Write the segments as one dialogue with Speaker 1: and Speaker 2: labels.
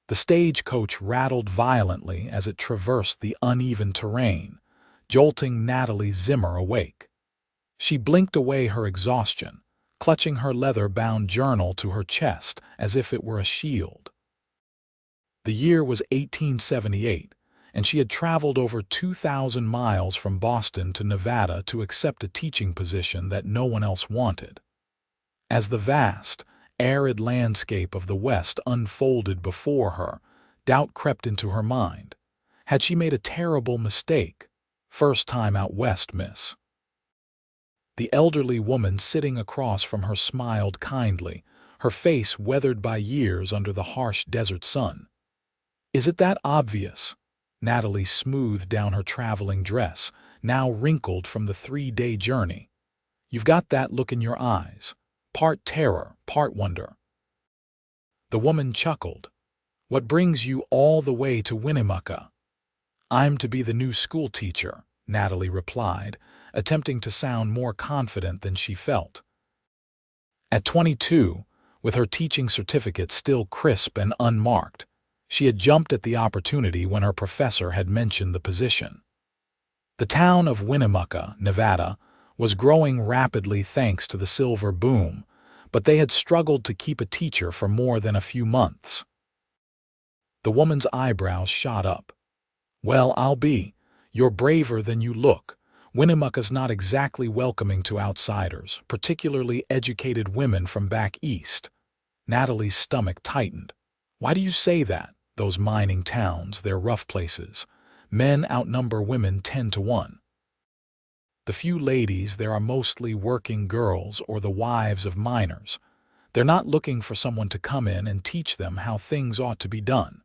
Speaker 1: The stagecoach rattled violently as it traversed the uneven terrain, jolting Natalie Zimmer awake. She blinked away her exhaustion, clutching her leather-bound journal to her chest as if it were a shield. The year was 1878, and she had traveled over 2,000 miles from Boston to Nevada to accept a teaching position that no one else wanted. As the vast, arid landscape of the West unfolded before her, doubt crept into her mind. Had she made a terrible mistake? First time out west, miss. The elderly woman sitting across from her smiled kindly, her face weathered by years under the harsh desert sun. Is it that obvious? Natalie smoothed down her traveling dress, now wrinkled from the 3-day journey. You've got that look in your eyes, part terror, part wonder. The woman chuckled. What brings you all the way to Winnemucca? I'm to be the new schoolteacher, Natalie replied, attempting to sound more confident than she felt. At 22, with her teaching certificate still crisp and unmarked, she had jumped at the opportunity when her professor had mentioned the position. The town of Winnemucca, Nevada, was growing rapidly thanks to the silver boom, but they had struggled to keep a teacher for more than a few months. The woman's eyebrows shot up. Well, I'll be. You're braver than you look. Winnemucca's not exactly welcoming to outsiders, particularly educated women from back east. Natalie's stomach tightened. Why do you say that? Those mining towns, they're rough places. Men outnumber women 10 to 1. The few ladies there are mostly working girls or the wives of miners. They're not looking for someone to come in and teach them how things ought to be done.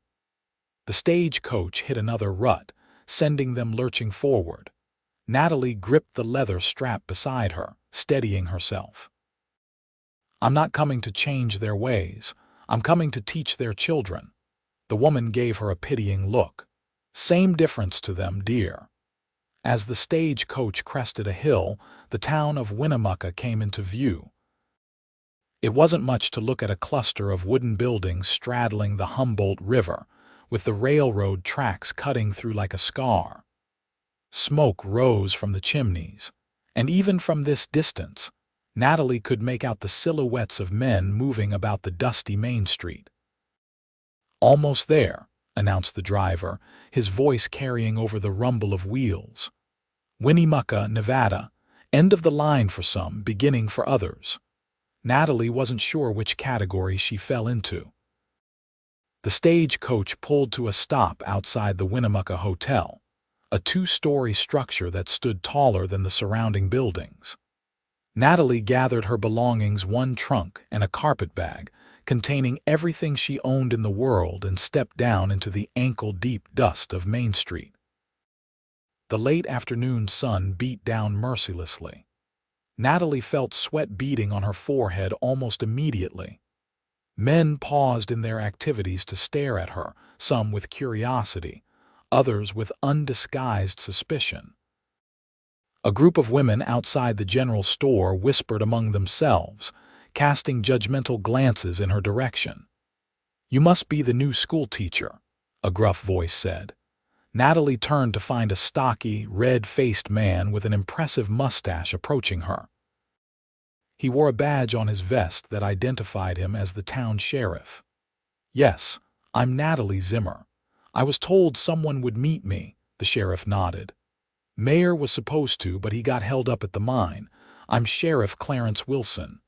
Speaker 1: The stagecoach hit another rut, sending them lurching forward. Natalie gripped the leather strap beside her, steadying herself. I'm not coming to change their ways. I'm coming to teach their children. The woman gave her a pitying look. Same difference to them, dear. As the stagecoach crested a hill, the town of Winnemucca came into view. It wasn't much to look at a cluster of wooden buildings straddling the Humboldt River, with the railroad tracks cutting through like a scar. Smoke rose from the chimneys, and even from this distance, Natalie could make out the silhouettes of men moving about the dusty Main Street. Almost there, announced the driver, his voice carrying over the rumble of wheels. Winnemucca, Nevada, end of the line for some, beginning for others. Natalie wasn't sure which category she fell into. The stagecoach pulled to a stop outside the Winnemucca Hotel, a 2-story structure that stood taller than the surrounding buildings. Natalie gathered her belongings, one trunk and a carpet bag, containing everything she owned in the world, and stepped down into the ankle-deep dust of Main Street. The late afternoon sun beat down mercilessly. Natalie felt sweat beading on her forehead almost immediately. Men paused in their activities to stare at her, some with curiosity, others with undisguised suspicion. A group of women outside the general store whispered among themselves, casting judgmental glances in her direction. You must be the new schoolteacher, a gruff voice said. Natalie turned to find a stocky, red-faced man with an impressive mustache approaching her. He wore a badge on his vest that identified him as the town sheriff. Yes, I'm Natalie Zimmer. I was told someone would meet me, the sheriff nodded. Mayor was supposed to, but he got held up at the mine. I'm Sheriff Clarence Wilson.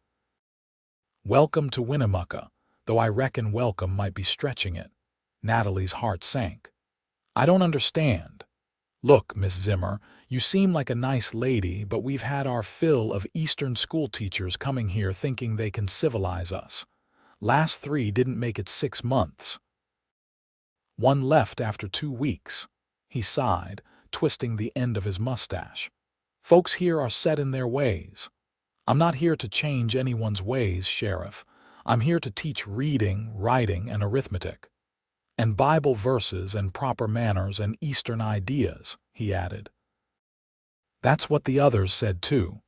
Speaker 1: Welcome to Winnemucca, though I reckon welcome might be stretching it. Natalie's heart sank. I don't understand. Look, Miss Zimmer, you seem like a nice lady, but we've had our fill of Eastern school teachers coming here thinking they can civilize us. Last 3 didn't make it 6 months. One left after 2 weeks. He sighed, twisting the end of his mustache. Folks here are set in their ways. I'm not here to change anyone's ways, Sheriff. I'm here to teach reading, writing, and arithmetic. And Bible verses and proper manners and Eastern ideas, he added. That's what the others said too.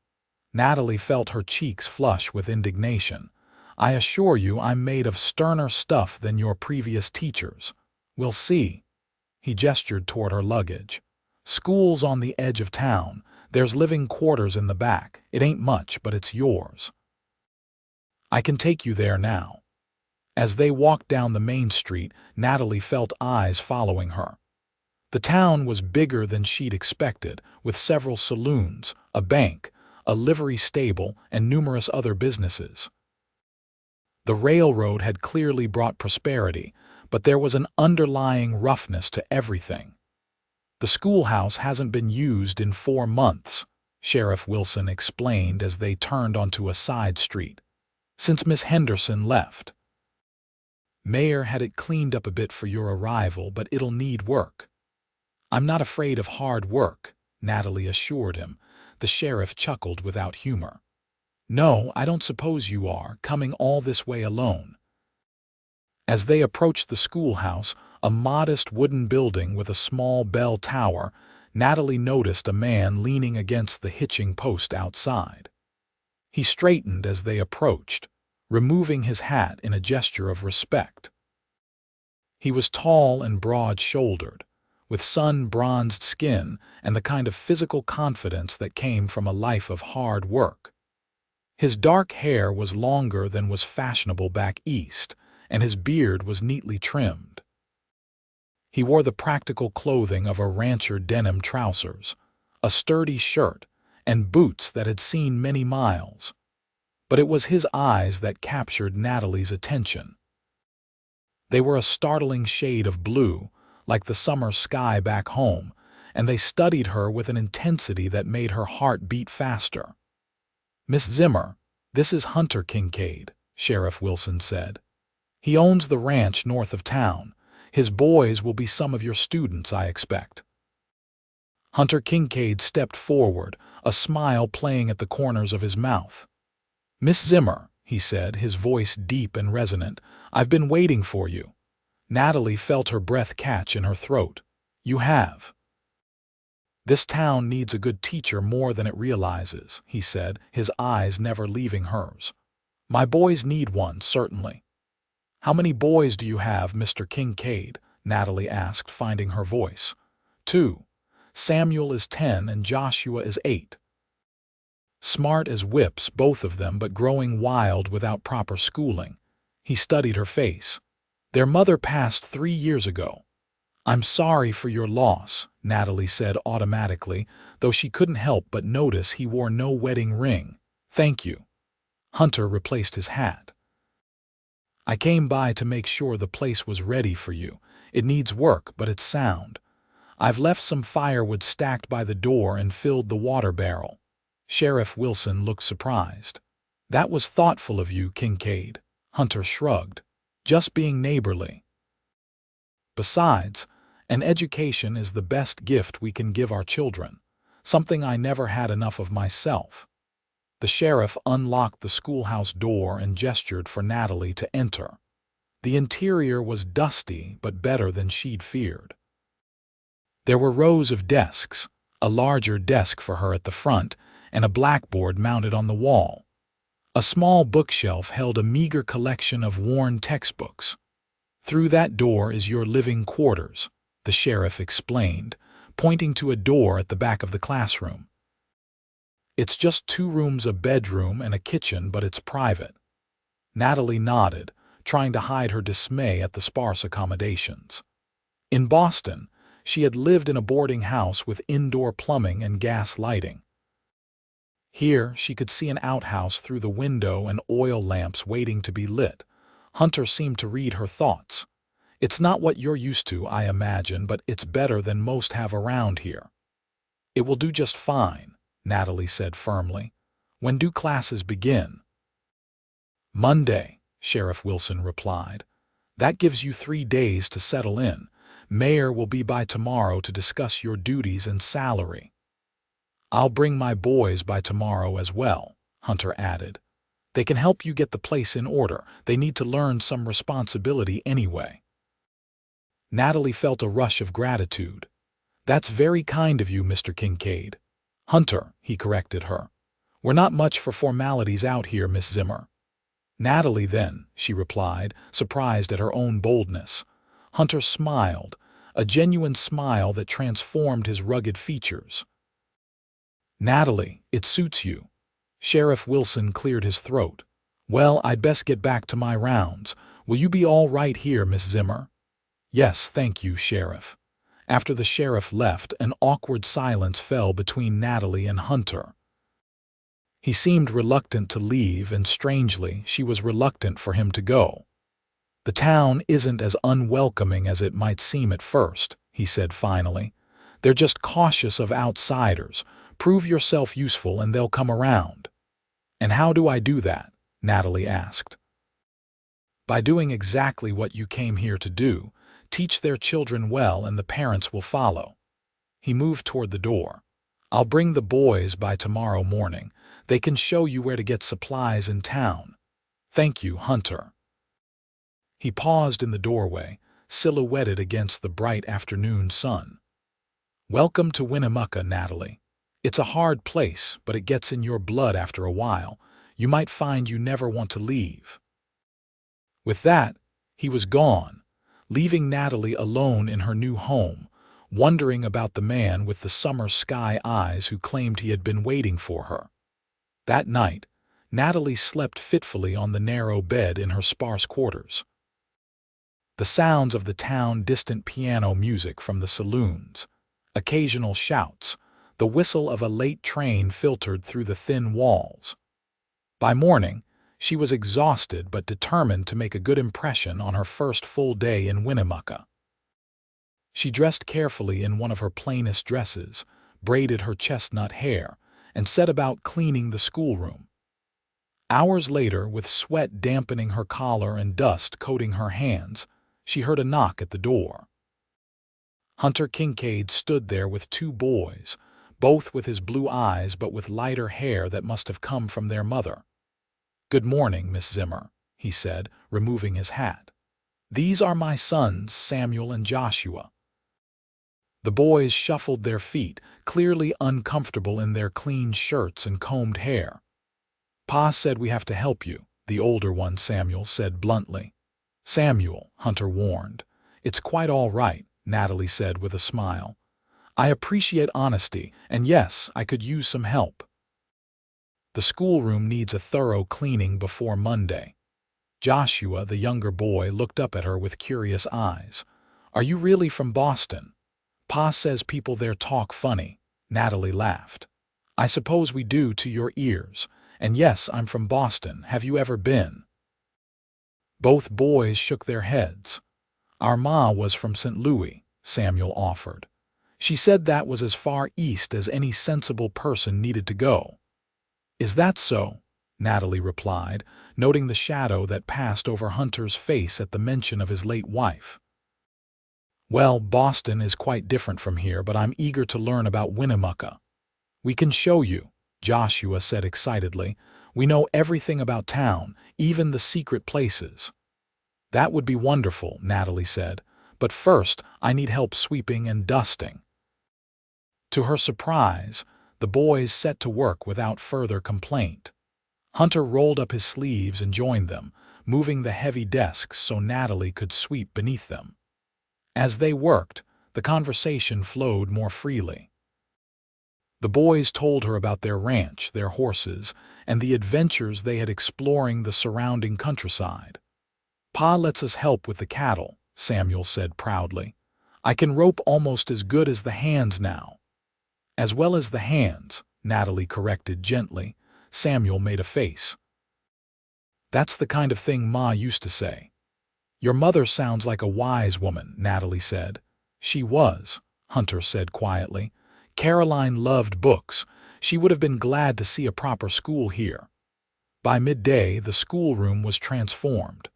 Speaker 1: Natalie felt her cheeks flush with indignation. I assure you I'm made of sterner stuff than your previous teachers. We'll see." He gestured toward her luggage. "School's on the edge of town. There's living quarters in the back. It ain't much, but it's yours. I can take you there now." As they walked down the main street, Natalie felt eyes following her. The town was bigger than she'd expected, with several saloons, a bank, a livery stable, and numerous other businesses. The railroad had clearly brought prosperity, but there was an underlying roughness to everything. "The schoolhouse hasn't been used in 4 months," Sheriff Wilson explained as they turned onto a side street. "Since Miss Henderson left. Mayor had it cleaned up a bit for your arrival, but it'll need work." "I'm not afraid of hard work," Natalie assured him. The sheriff chuckled without humor. "No, I don't suppose you are, coming all this way alone." As they approached the schoolhouse, a modest wooden building with a small bell tower, Natalie noticed a man leaning against the hitching post outside. He straightened as they approached, removing his hat in a gesture of respect. He was tall and broad-shouldered, with sun-bronzed skin and the kind of physical confidence that came from a life of hard work. His dark hair was longer than was fashionable back east, and his beard was neatly trimmed. He wore the practical clothing of a rancher denim trousers, a sturdy shirt, and boots that had seen many miles. But it was his eyes that captured Natalie's attention. They were a startling shade of blue, like the summer sky back home, and they studied her with an intensity that made her heart beat faster. "Miss Zimmer, this is Hunter Kincaid," Sheriff Wilson said. "He owns the ranch north of town. His boys will be some of your students, I expect." Hunter Kincaid stepped forward, a smile playing at the corners of his mouth. "Miss Zimmer," he said, his voice deep and resonant, "I've been waiting for you." Natalie felt her breath catch in her throat. "You have." "This town needs a good teacher more than it realizes," he said, his eyes never leaving hers. "My boys need one, certainly." "How many boys do you have, Mr. Kincaid?" Natalie asked, finding her voice. "2. Samuel is 10 and Joshua is 8. Smart as whips, both of them, but growing wild without proper schooling." He studied her face. "Their mother passed 3 years ago." "I'm sorry for your loss," Natalie said automatically, though she couldn't help but notice he wore no wedding ring. "Thank you." Hunter replaced his hat. "I came by to make sure the place was ready for you. It needs work, but it's sound. I've left some firewood stacked by the door and filled the water barrel." Sheriff Wilson looked surprised. "That was thoughtful of you, Kincaid." Hunter shrugged. "Just being neighborly. Besides, an education is the best gift we can give our children, something I never had enough of myself." The sheriff unlocked the schoolhouse door and gestured for Natalie to enter. The interior was dusty, but better than she'd feared. There were rows of desks, a larger desk for her at the front, and a blackboard mounted on the wall. A small bookshelf held a meager collection of worn textbooks. "Through that door is your living quarters," the sheriff explained, pointing to a door at the back of the classroom. "It's just 2 rooms, a bedroom, and a kitchen, but it's private." Natalie nodded, trying to hide her dismay at the sparse accommodations. In Boston, she had lived in a boarding house with indoor plumbing and gas lighting. Here, she could see an outhouse through the window and oil lamps waiting to be lit. Hunter seemed to read her thoughts. "It's not what you're used to, I imagine, but it's better than most have around here." "It will do just fine," Natalie said firmly. "When do classes begin?" "Monday," Sheriff Wilson replied. "That gives you 3 days to settle in. Mayor will be by tomorrow to discuss your duties and salary." "I'll bring my boys by tomorrow as well," Hunter added. "They can help you get the place in order. They need to learn some responsibility anyway." Natalie felt a rush of gratitude. "That's very kind of you, Mr. Kincaid." "Hunter," he corrected her. "We're not much for formalities out here, Miss Zimmer." Natalie, then, she replied, surprised at her own boldness. Hunter smiled, a genuine smile that transformed his rugged features. Natalie, it suits you. Sheriff Wilson cleared his throat. Well, I'd best get back to my rounds. Will you be all right here, Miss Zimmer? Yes, thank you, Sheriff. After the sheriff left, an awkward silence fell between Natalie and Hunter. He seemed reluctant to leave, and strangely, she was reluctant for him to go. The town isn't as unwelcoming as it might seem at first, he said finally. They're just cautious of outsiders. Prove yourself useful and they'll come around. And how do I do that? Natalie asked. By doing exactly what you came here to do. Teach their children well and the parents will follow. He moved toward the door. I'll bring the boys by tomorrow morning. They can show you where to get supplies in town. Thank you, Hunter. He paused in the doorway, silhouetted against the bright afternoon sun. Welcome to Winnemucca, Natalie. It's a hard place, but it gets in your blood after a while. You might find you never want to leave. With that, he was gone, leaving Natalie alone in her new home, wondering about the man with the summer sky eyes who claimed he had been waiting for her. That night, Natalie slept fitfully on the narrow bed in her sparse quarters. The sounds of the town, distant piano music from the saloons, occasional shouts, the whistle of a late train filtered through the thin walls. By morning, she was exhausted but determined to make a good impression on her first full day in Winnemucca. She dressed carefully in one of her plainest dresses, braided her chestnut hair, and set about cleaning the schoolroom. Hours later, with sweat dampening her collar and dust coating her hands, she heard a knock at the door. Hunter Kincaid stood there with two boys, both with his blue eyes but with lighter hair that must have come from their mother. Good morning, Miss Zimmer, he said, removing his hat. These are my sons, Samuel and Joshua. The boys shuffled their feet, clearly uncomfortable in their clean shirts and combed hair. Pa said we have to help you, the older one, Samuel, said bluntly. Samuel, Hunter warned. It's quite all right, Natalie said with a smile. I appreciate honesty, and yes, I could use some help. The schoolroom needs a thorough cleaning before Monday. Joshua, the younger boy, looked up at her with curious eyes. Are you really from Boston? Pa says people there talk funny. Natalie laughed. I suppose we do to your ears. And yes, I'm from Boston. Have you ever been? Both boys shook their heads. Our ma was from St. Louis, Samuel offered. She said that was as far east as any sensible person needed to go. Is that so? Natalie replied, noting the shadow that passed over Hunter's face at the mention of his late wife. Well, Boston is quite different from here, but I'm eager to learn about Winnemucca. We can show you, Joshua said excitedly. We know everything about town, even the secret places. That would be wonderful, Natalie said, but first I need help sweeping and dusting. To her surprise, the boys set to work without further complaint. Hunter rolled up his sleeves and joined them, moving the heavy desks so Natalie could sweep beneath them. As they worked, the conversation flowed more freely. The boys told her about their ranch, their horses, and the adventures they had exploring the surrounding countryside. Pa lets us help with the cattle, Samuel said proudly. I can rope almost as good as the hands now. As well as the hands, Natalie corrected gently. Samuel made a face. That's the kind of thing Ma used to say. Your mother sounds like a wise woman, Natalie said. She was, Hunter said quietly. Caroline loved books. She would have been glad to see a proper school here. By midday, the schoolroom was transformed.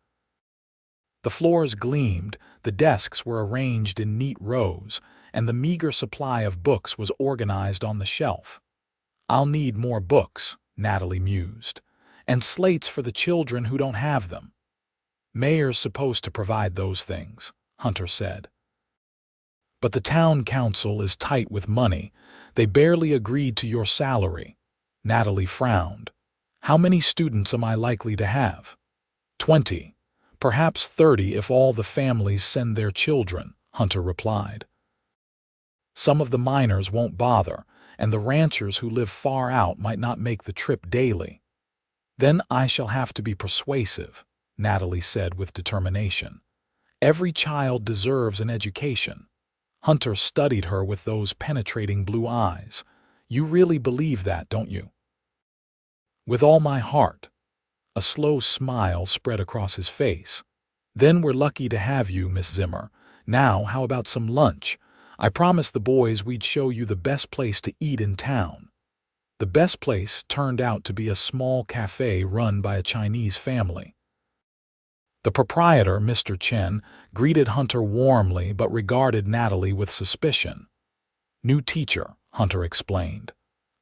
Speaker 1: The floors gleamed, the desks were arranged in neat rows, and the meager supply of books was organized on the shelf. I'll need more books, Natalie mused, and slates for the children who don't have them. Mayor's supposed to provide those things, Hunter said. But the town council is tight with money. They barely agreed to your salary. Natalie frowned. How many students am I likely to have? 20, perhaps 30 if all the families send their children, Hunter replied. Some of the miners won't bother, and the ranchers who live far out might not make the trip daily. Then I shall have to be persuasive, Natalie said with determination. Every child deserves an education. Hunter studied her with those penetrating blue eyes. You really believe that, don't you? With all my heart. A slow smile spread across his face. Then we're lucky to have you, Miss Zimmer. Now, how about some lunch? I promised the boys we'd show you the best place to eat in town. The best place turned out to be a small cafe run by a Chinese family. The proprietor, Mr. Chen, greeted Hunter warmly but regarded Natalie with suspicion. New teacher, Hunter explained.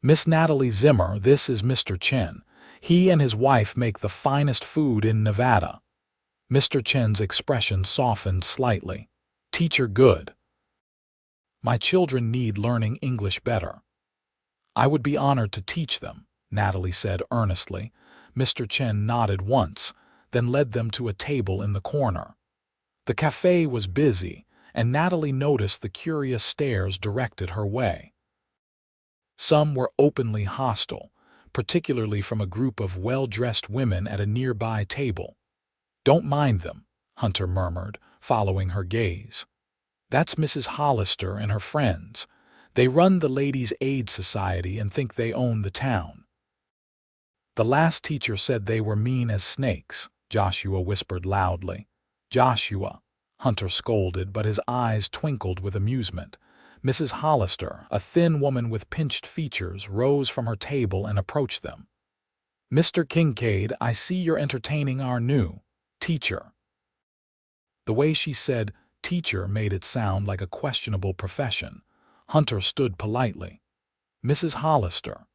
Speaker 1: Miss Natalie Zimmer, this is Mr. Chen. He and his wife make the finest food in Nevada. Mr. Chen's expression softened slightly. Teacher good. My children need learning English better. I would be honored to teach them, Natalie said earnestly. Mr. Chen nodded once, then led them to a table in the corner. The cafe was busy, and Natalie noticed the curious stares directed her way. Some were openly hostile, particularly from a group of well-dressed women at a nearby table. Don't mind them, Hunter murmured, following her gaze. That's Mrs. Hollister and her friends. They run the Ladies' Aid Society and think they own the town. The last teacher said they were mean as snakes, Joshua whispered loudly. Joshua, Hunter scolded, but his eyes twinkled with amusement. Mrs. Hollister, a thin woman with pinched features, rose from her table and approached them. Mr. Kincaid, I see you're entertaining our new teacher. The way she said teacher made it sound like a questionable profession. Hunter stood politely. Mrs. Hollister.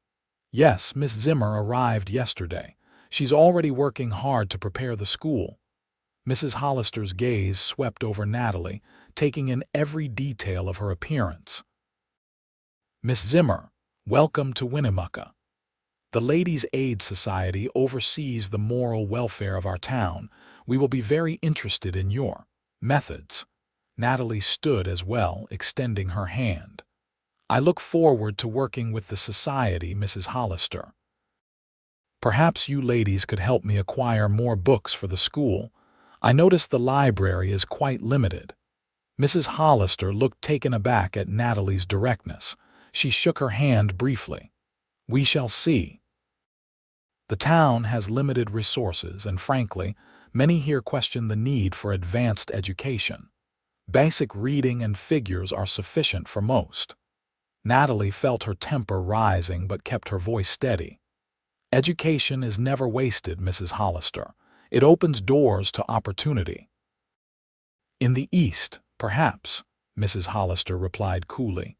Speaker 1: Yes, Miss Zimmer arrived yesterday. She's already working hard to prepare the school. Mrs. Hollister's gaze swept over Natalie, taking in every detail of her appearance. Miss Zimmer, welcome to Winnemucca. The Ladies' Aid Society oversees the moral welfare of our town. We will be very interested in your methods. Natalie stood as well, extending her hand. I look forward to working with the society, Mrs. Hollister. Perhaps you ladies could help me acquire more books for the school. I notice the library is quite limited. Mrs. Hollister looked taken aback at Natalie's directness. She shook her hand briefly. We shall see. The town has limited resources, and frankly, many here question the need for advanced education. Basic reading and figures are sufficient for most. Natalie felt her temper rising but kept her voice steady. Education is never wasted, Mrs. Hollister. It opens doors to opportunity. In the East, perhaps, Mrs. Hollister replied coolly.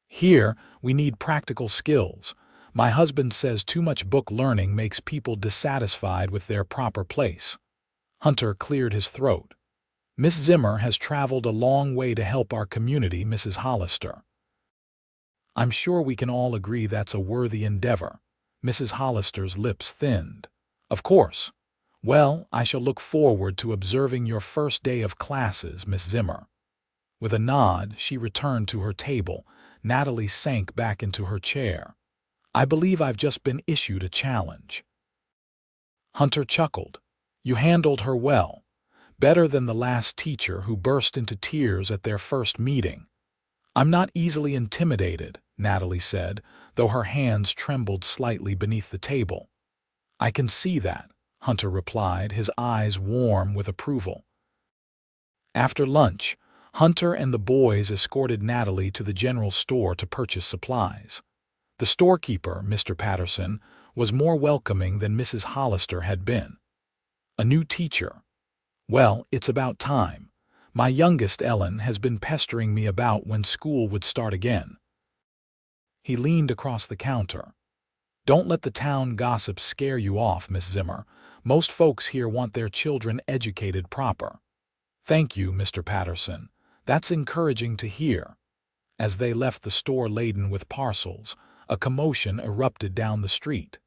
Speaker 1: Here, we need practical skills. My husband says too much book learning makes people dissatisfied with their proper place. Hunter cleared his throat. Miss Zimmer has traveled a long way to help our community, Mrs. Hollister. I'm sure we can all agree that's a worthy endeavor. Mrs. Hollister's lips thinned. Of course. Well, I shall look forward to observing your first day of classes, Miss Zimmer. With a nod, she returned to her table. Natalie sank back into her chair. I believe I've just been issued a challenge. Hunter chuckled. You handled her well. Better than the last teacher who burst into tears at their first meeting. I'm not easily intimidated, Natalie said, though her hands trembled slightly beneath the table. I can see that, Hunter replied, his eyes warm with approval. After lunch, Hunter and the boys escorted Natalie to the general store to purchase supplies. The storekeeper, Mr. Patterson, was more welcoming than Mrs. Hollister had been. A new teacher. Well, it's about time. My youngest, Ellen, has been pestering me about when school would start again. He leaned across the counter. Don't let the town gossip scare you off, Miss Zimmer. Most folks here want their children educated proper. Thank you, Mr. Patterson. That's encouraging to hear. As they left the store laden with parcels, a commotion erupted down the street.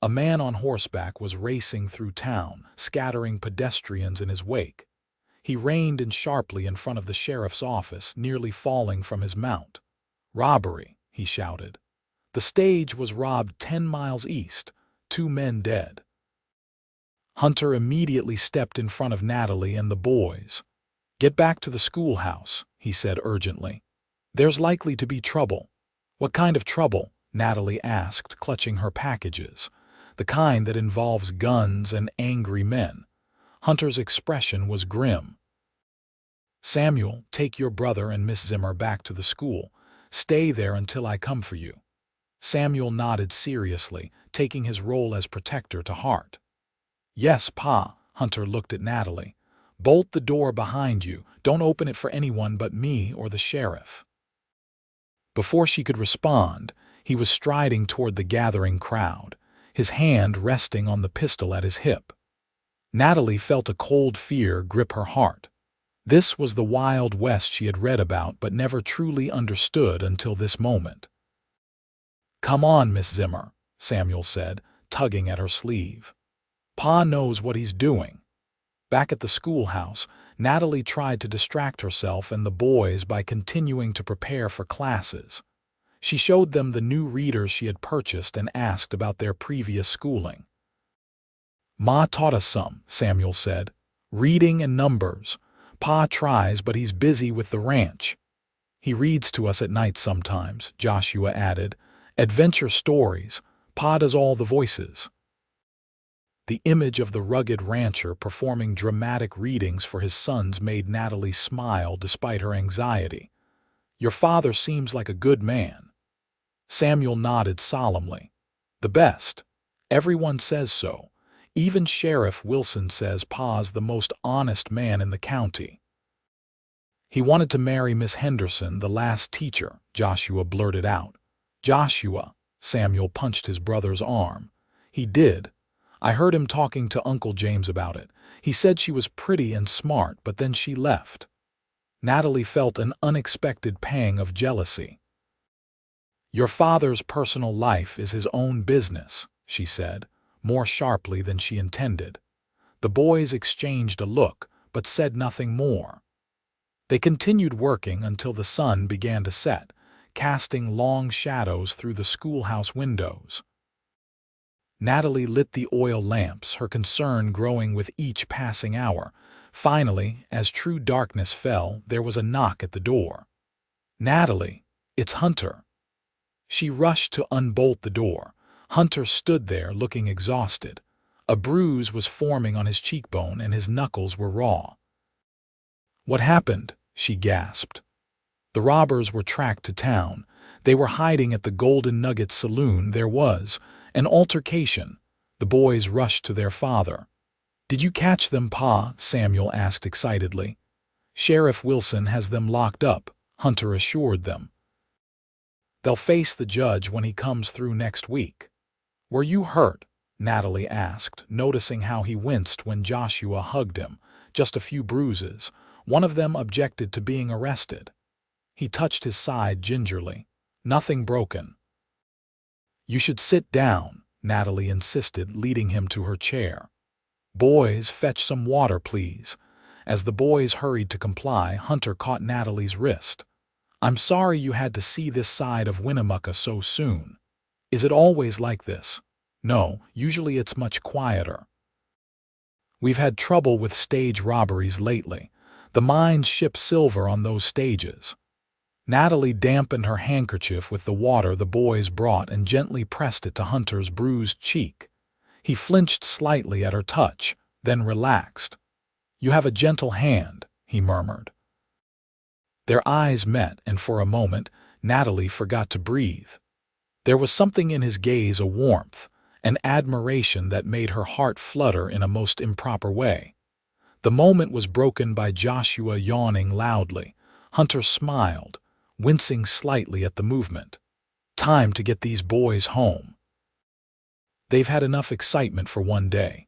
Speaker 1: A man on horseback was racing through town, scattering pedestrians in his wake. He reined in sharply in front of the sheriff's office, nearly falling from his mount. "Robbery," he shouted. "The stage was robbed 10 miles east. 2 men dead." Hunter immediately stepped in front of Natalie and the boys. "Get back to the schoolhouse," he said urgently. "There's likely to be trouble." "What kind of trouble?" Natalie asked, clutching her packages. "The kind that involves guns and angry men." Hunter's expression was grim. "Samuel, take your brother and Miss Zimmer back to the school. Stay there until I come for you." Samuel nodded seriously, taking his role as protector to heart. "Yes, Pa." Hunter looked at Natalie. "Bolt the door behind you. Don't open it for anyone but me or the sheriff." Before she could respond, he was striding toward the gathering crowd, his hand resting on the pistol at his hip. Natalie felt a cold fear grip her heart. This was the Wild West she had read about but never truly understood until this moment. "Come on, Miss Zimmer," Samuel said, tugging at her sleeve. "Pa knows what he's doing." Back at the schoolhouse, Natalie tried to distract herself and the boys by continuing to prepare for classes. She showed them the new readers she had purchased and asked about their previous schooling. "Ma taught us some," Samuel said. "Reading and numbers. Pa tries, but he's busy with the ranch." "He reads to us at night sometimes," Joshua added. "Adventure stories. Pa does all the voices." The image of the rugged rancher performing dramatic readings for his sons made Natalie smile despite her anxiety. "Your father seems like a good man." Samuel nodded solemnly. "The best. Everyone says so. Even Sheriff Wilson says Pa's the most honest man in the county." "He wanted to marry Miss Henderson, the last teacher," Joshua blurted out. "Joshua," Samuel punched his brother's arm. "He did. I heard him talking to Uncle James about it. He said she was pretty and smart, but then she left." Natalie felt an unexpected pang of jealousy. "Your father's personal life is his own business," she said, more sharply than she intended. The boys exchanged a look, but said nothing more. They continued working until the sun began to set, casting long shadows through the schoolhouse windows. Natalie lit the oil lamps, her concern growing with each passing hour. Finally, as true darkness fell, there was a knock at the door. "Natalie, it's Hunter." She rushed to unbolt the door. Hunter stood there looking exhausted. A bruise was forming on his cheekbone and his knuckles were raw. "What happened?" she gasped. "The robbers were tracked to town. They were hiding at the Golden Nugget Saloon. There was an altercation." The boys rushed to their father. "Did you catch them, Pa?" Samuel asked excitedly. "Sheriff Wilson has them locked up," Hunter assured them. "They'll face the judge when he comes through next week." "Were you hurt?" Natalie asked, noticing how he winced when Joshua hugged him. "Just a few bruises. One of them objected to being arrested." He touched his side gingerly. "Nothing broken." "You should sit down," Natalie insisted, leading him to her chair. "Boys, fetch some water, please." As the boys hurried to comply, Hunter caught Natalie's wrist. "I'm sorry you had to see this side of Winnemucca so soon. Is it always like this?" "No, usually it's much quieter. We've had trouble with stage robberies lately. The mines ship silver on those stages." Natalie dampened her handkerchief with the water the boys brought and gently pressed it to Hunter's bruised cheek. He flinched slightly at her touch, then relaxed. "You have a gentle hand," he murmured. Their eyes met, and for a moment, Natalie forgot to breathe. There was something in his gaze, a warmth, an admiration that made her heart flutter in a most improper way. The moment was broken by Joshua yawning loudly. Hunter smiled, wincing slightly at the movement. "Time to get these boys home. They've had enough excitement for one day."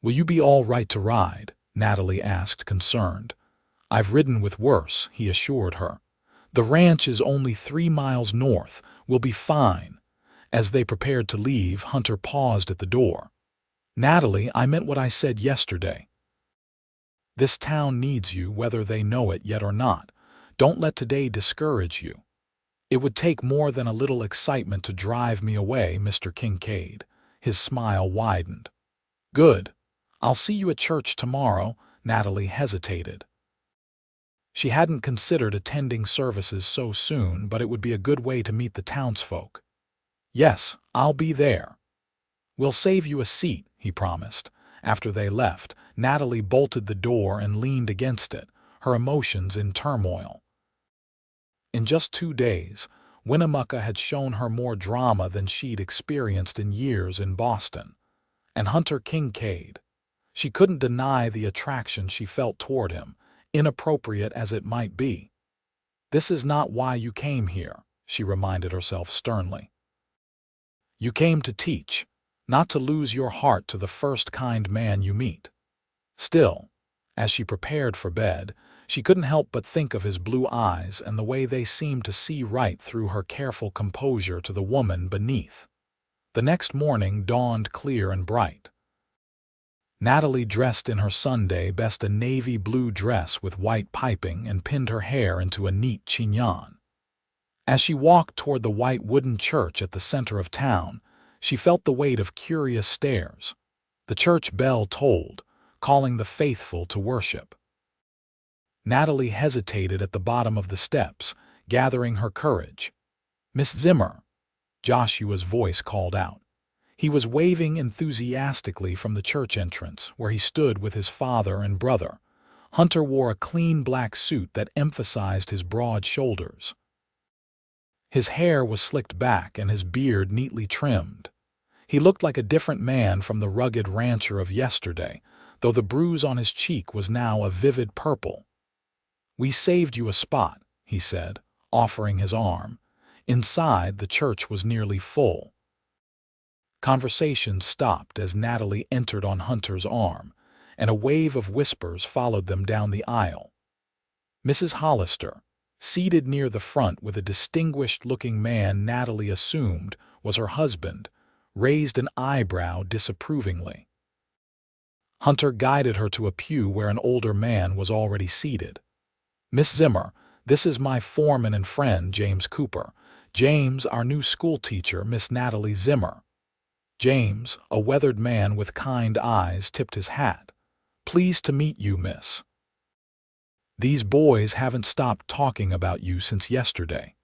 Speaker 1: "Will you be all right to ride?" Natalie asked, concerned. "I've ridden with worse," he assured her. "The ranch is only 3 miles north. We'll be fine." As they prepared to leave, Hunter paused at the door. "Natalie, I meant what I said yesterday. This town needs you, whether they know it yet or not. Don't let today discourage you." "It would take more than a little excitement to drive me away, Mr. Kincaid." His smile widened. "Good. I'll see you at church tomorrow." Natalie hesitated. She hadn't considered attending services so soon, but it would be a good way to meet the townsfolk. "Yes, I'll be there." "We'll save you a seat," he promised. After they left, Natalie bolted the door and leaned against it, her emotions in turmoil. In just 2 days, Winnemucca had shown her more drama than she'd experienced in years in Boston. And Hunter Kincaid. She couldn't deny the attraction she felt toward him, inappropriate as it might be. "This is not why you came here," she reminded herself sternly. "You came to teach, not to lose your heart to the first kind man you meet." Still, as she prepared for bed, she couldn't help but think of his blue eyes and the way they seemed to see right through her careful composure to the woman beneath. The next morning dawned clear and bright. Natalie dressed in her Sunday best, a navy blue dress with white piping, and pinned her hair into a neat chignon. As she walked toward the white wooden church at the center of town, she felt the weight of curious stares. The church bell tolled, calling the faithful to worship. Natalie hesitated at the bottom of the steps, gathering her courage. "Miss Zimmer," Joshua's voice called out. He was waving enthusiastically from the church entrance, where he stood with his father and brother. Hunter wore a clean black suit that emphasized his broad shoulders. His hair was slicked back and his beard neatly trimmed. He looked like a different man from the rugged rancher of yesterday, though the bruise on his cheek was now a vivid purple. "We saved you a spot," he said, offering his arm. Inside, the church was nearly full. Conversation stopped as Natalie entered on Hunter's arm, and a wave of whispers followed them down the aisle. Mrs. Hollister, seated near the front with a distinguished-looking man Natalie assumed was her husband, raised an eyebrow disapprovingly. Hunter guided her to a pew where an older man was already seated. "Miss Zimmer, this is my foreman and friend, James Cooper. James, our new schoolteacher, Miss Natalie Zimmer." James, a weathered man with kind eyes, tipped his hat. "Pleased to meet you, miss. These boys haven't stopped talking about you since yesterday."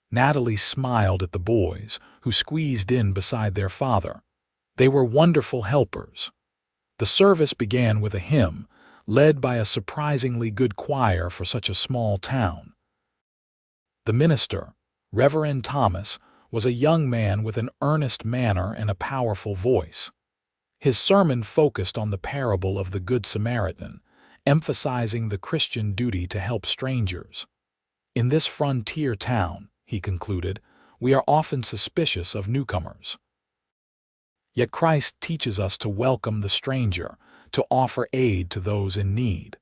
Speaker 1: Natalie smiled at the boys, who squeezed in beside their father. They were wonderful helpers. The service began with a hymn, led by a surprisingly good choir for such a small town. The minister, Reverend Thomas, was a young man with an earnest manner and a powerful voice. His sermon focused on the parable of the Good Samaritan, emphasizing the Christian duty to help strangers. "In this frontier town," he concluded, "we are often suspicious of newcomers. Yet Christ teaches us to welcome the stranger, to offer aid to those in need.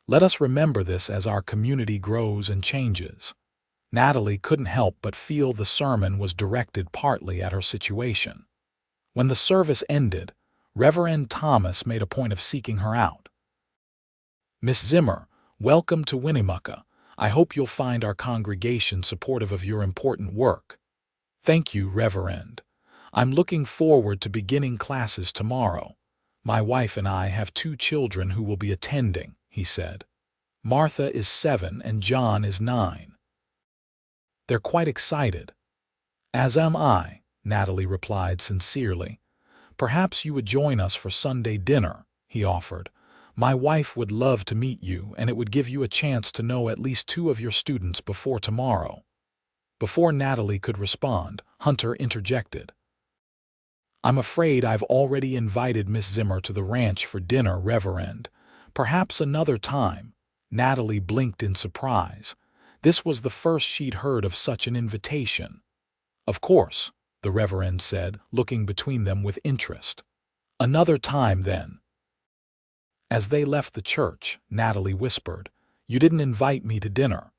Speaker 1: Let us remember this as our community grows and changes." Natalie couldn't help but feel the sermon was directed partly at her situation. When the service ended, Reverend Thomas made a point of seeking her out. "Miss Zimmer, welcome to Winnemucca. I hope you'll find our congregation supportive of your important work." "Thank you, Reverend. I'm looking forward to beginning classes tomorrow. My wife and I have 2 children who will be attending," he said. "Martha is 7 and John is 9. They're quite excited." "As am I," Natalie replied sincerely. "Perhaps you would join us for Sunday dinner," he offered. "My wife would love to meet you, and it would give you a chance to know at least 2 of your students before tomorrow." Before Natalie could respond, Hunter interjected. "I'm afraid I've already invited Miss Zimmer to the ranch for dinner, Reverend. Perhaps another time." Natalie blinked in surprise. This was the first she'd heard of such an invitation. "Of course," the Reverend said, looking between them with interest. "Another time, then." As they left the church, Natalie whispered, "You didn't invite me to dinner."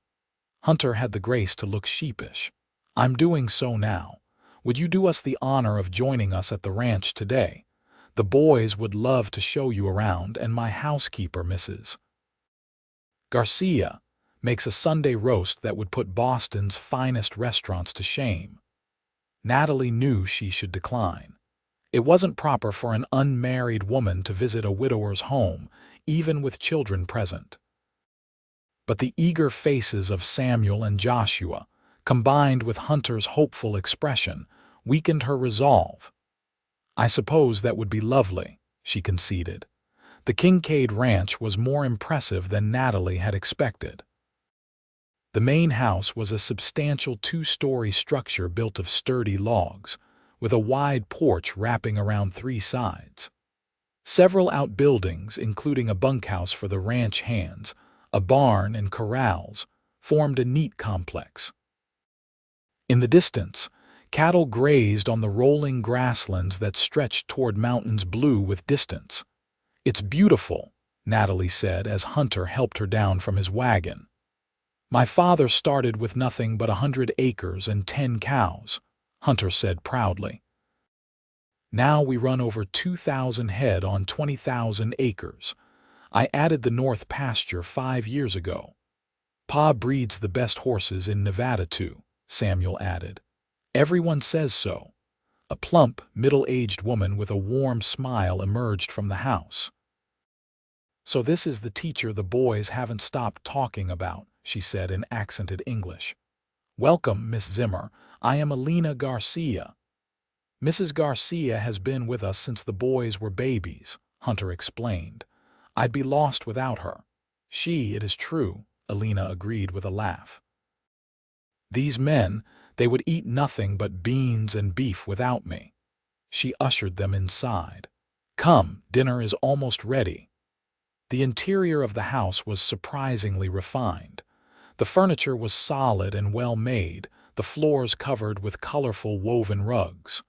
Speaker 1: Hunter had the grace to look sheepish. "I'm doing so now. Would you do us the honor of joining us at the ranch today? The boys would love to show you around, and my housekeeper, Mrs. Garcia, makes a Sunday roast that would put Boston's finest restaurants to shame. Natalie knew she should decline. It wasn't proper for an unmarried woman to visit a widower's home, even with children present. But the eager faces of Samuel and Joshua, combined with Hunter's hopeful expression, weakened her resolve. "I suppose that would be lovely," she conceded. The Kincaid ranch was more impressive than Natalie had expected. The main house was a substantial two-story structure built of sturdy logs, with a wide porch wrapping around three sides. Several outbuildings, including a bunkhouse for the ranch hands, a barn and corrals, formed a neat complex. In the distance, cattle grazed on the rolling grasslands that stretched toward mountains blue with distance. "It's beautiful," Natalie said as Hunter helped her down from his wagon. "My father started with nothing but 100 acres and 10 cows," Hunter said proudly. "Now we run over 2,000 head on 20,000 acres. I added the north pasture 5 years ago. Pa breeds the best horses in Nevada too," Samuel added. "Everyone says so." A plump, middle-aged woman with a warm smile emerged from the house. "So this is the teacher the boys haven't stopped talking about," she said in accented English. "Welcome, Miss Zimmer. I am Alina Garcia." "Mrs. Garcia has been with us since the boys were babies," Hunter explained. "I'd be lost without her." "It is true," Alina agreed with a laugh. "These men, they would eat nothing but beans and beef without me." She ushered them inside. "Come, dinner is almost ready." The interior of the house was surprisingly refined. The furniture was solid and well made, the floors covered with colorful woven rugs.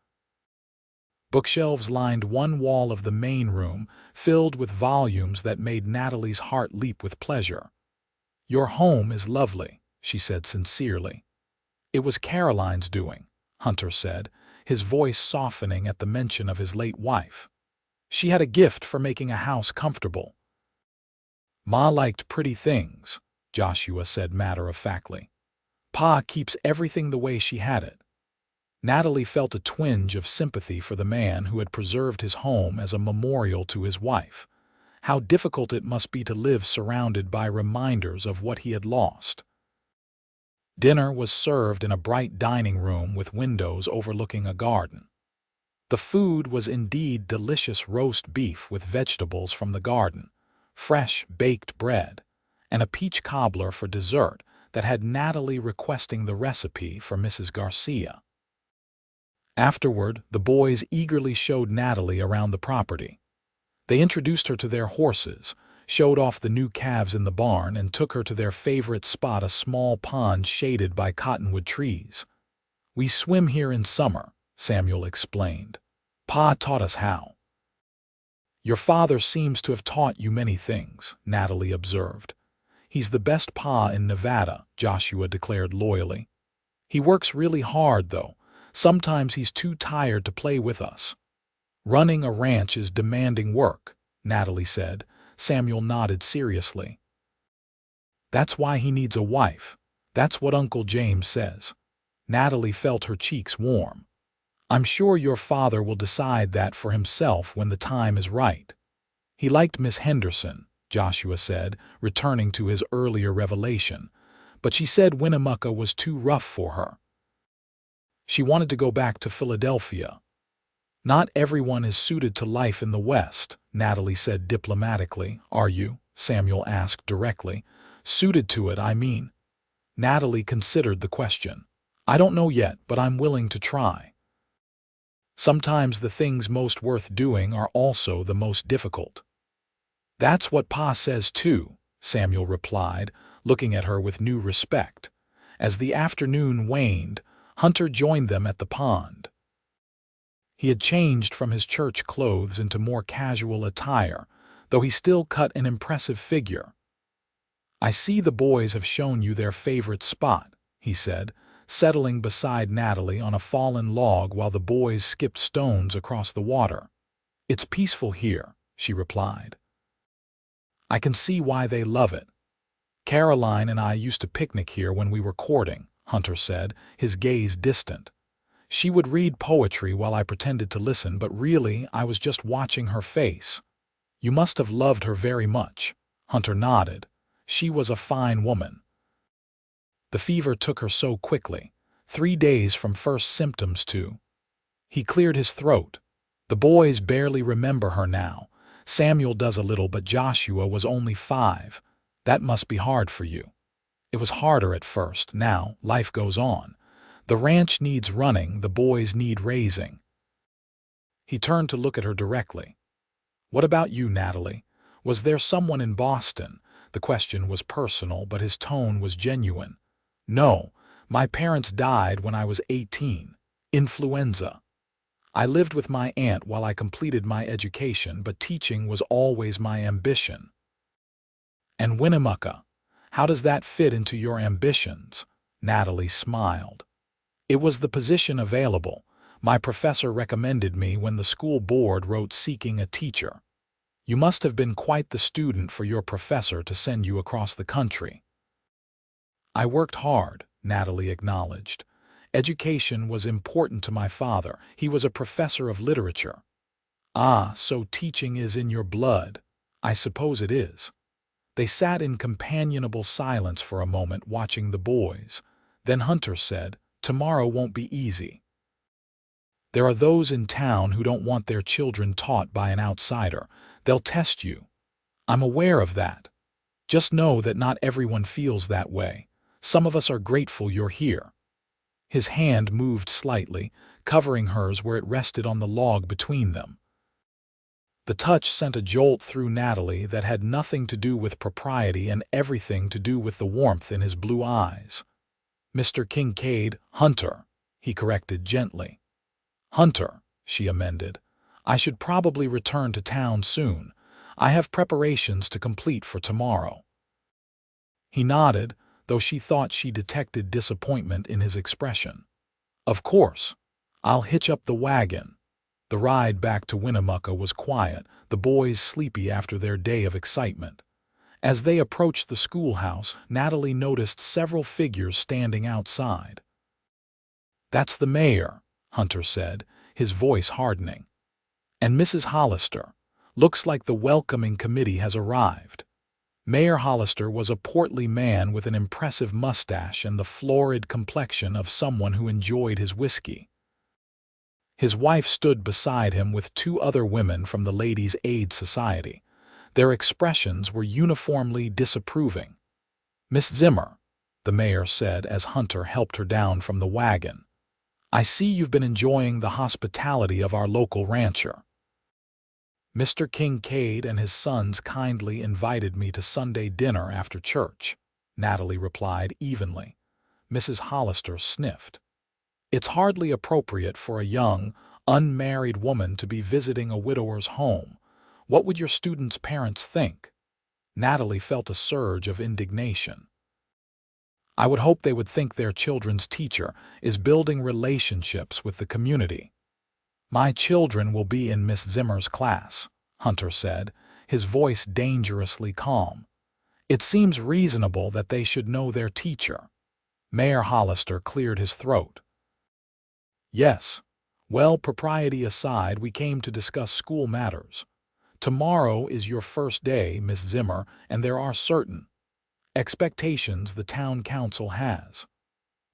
Speaker 1: Bookshelves lined one wall of the main room, filled with volumes that made Natalie's heart leap with pleasure. "Your home is lovely," she said sincerely. "It was Caroline's doing," Hunter said, his voice softening at the mention of his late wife. "She had a gift for making a house comfortable." "Ma liked pretty things," Joshua said matter-of-factly. "Pa keeps everything the way she had it." Natalie felt a twinge of sympathy for the man who had preserved his home as a memorial to his wife. How difficult it must be to live surrounded by reminders of what he had lost. Dinner was served in a bright dining room with windows overlooking a garden. The food was indeed delicious: roast beef with vegetables from the garden, fresh baked bread, and a peach cobbler for dessert that had Natalie requesting the recipe for Mrs. Garcia. Afterward, the boys eagerly showed Natalie around the property. They introduced her to their horses, showed off the new calves in the barn, and took her to their favorite spot, a small pond shaded by cottonwood trees. "We swim here in summer," Samuel explained. "Pa taught us how." "Your father seems to have taught you many things," Natalie observed. "He's the best pa in Nevada," Joshua declared loyally. "He works really hard, though. Sometimes he's too tired to play with us." "Running a ranch is demanding work," Natalie said. Samuel nodded seriously. "That's why he needs a wife. That's what Uncle James says." Natalie felt her cheeks warm. "I'm sure your father will decide that for himself when the time is right." "He liked Miss Henderson," Joshua said, returning to his earlier revelation, "but she said Winnemucca was too rough for her. She wanted to go back to Philadelphia." "Not everyone is suited to life in the West," Natalie said diplomatically. "Are you?" Samuel asked directly. "Suited to it, I mean." Natalie considered the question. "I don't know yet, but I'm willing to try." "Sometimes the things most worth doing are also the most difficult." "That's what Pa says too," Samuel replied, looking at her with new respect. As the afternoon waned, Hunter joined them at the pond. He had changed from his church clothes into more casual attire, though he still cut an impressive figure. "I see the boys have shown you their favorite spot," he said, settling beside Natalie on a fallen log while the boys skipped stones across the water. "It's peaceful here," she replied. "I can see why they love it. Caroline and I used to picnic here when we were courting," Hunter said, his gaze distant. "She would read poetry while I pretended to listen, but really I was just watching her face." "You must have loved her very much." Hunter nodded. "She was a fine woman." "The fever took her so quickly. 3 days from first symptoms to—" He cleared his throat. "The boys barely remember her now. Samuel does a little, but Joshua was only 5. That must be hard for you." "It was harder at first. Now, life goes on. The ranch needs running, the boys need raising." He turned to look at her directly. "What about you, Natalie? Was there someone in Boston?" The question was personal, but his tone was genuine. "No, my parents died when I was 18. Influenza. I lived with my aunt while I completed my education, but teaching was always my ambition." "And Winnemucca, how does that fit into your ambitions?" Natalie smiled. "It was the position available. My professor recommended me when the school board wrote seeking a teacher." "You must have been quite the student for your professor to send you across the country." "I worked hard," Natalie acknowledged. "Education was important to my father. He was a professor of literature." "Ah, so teaching is in your blood." "I suppose it is." They sat in companionable silence for a moment, watching the boys. Then Hunter said, "Tomorrow won't be easy. There are those in town who don't want their children taught by an outsider. They'll test you." "I'm aware of that. Just know that not everyone feels that way. Some of us are grateful you're here." His hand moved slightly, covering hers where it rested on the log between them. The touch sent a jolt through Natalie that had nothing to do with propriety and everything to do with the warmth in his blue eyes. "Mr. Kincaid, Hunter," he corrected gently. "Hunter," she amended. "I should probably return to town soon. I have preparations to complete for tomorrow." He nodded, though she thought she detected disappointment in his expression. "Of course. I'll hitch up the wagon." The ride back to Winnemucca was quiet, the boys sleepy after their day of excitement. As they approached the schoolhouse, Natalie noticed several figures standing outside. "That's the mayor," Hunter said, his voice hardening. "And Mrs. Hollister. Looks like the welcoming committee has arrived." Mayor Hollister was a portly man with an impressive mustache and the florid complexion of someone who enjoyed his whiskey. His wife stood beside him with 2 other women from the Ladies' Aid Society. Their expressions were uniformly disapproving. "Miss Zimmer," the mayor said as Hunter helped her down from the wagon, "I see you've been enjoying the hospitality of our local rancher." "Mr. Kincaid and his sons kindly invited me to Sunday dinner after church," Natalie replied evenly. Mrs. Hollister sniffed. "It's hardly appropriate for a young, unmarried woman to be visiting a widower's home. What would your students' parents think?" Natalie felt a surge of indignation. "I would hope they would think their children's teacher is building relationships with the community." "My children will be in Miss Zimmer's class," Hunter said, his voice dangerously calm. "It seems reasonable that they should know their teacher." Mayor Hollister cleared his throat. "Yes. Well, propriety aside, we came to discuss school matters. Tomorrow is your first day, Miss Zimmer, and there are certain expectations the town council has."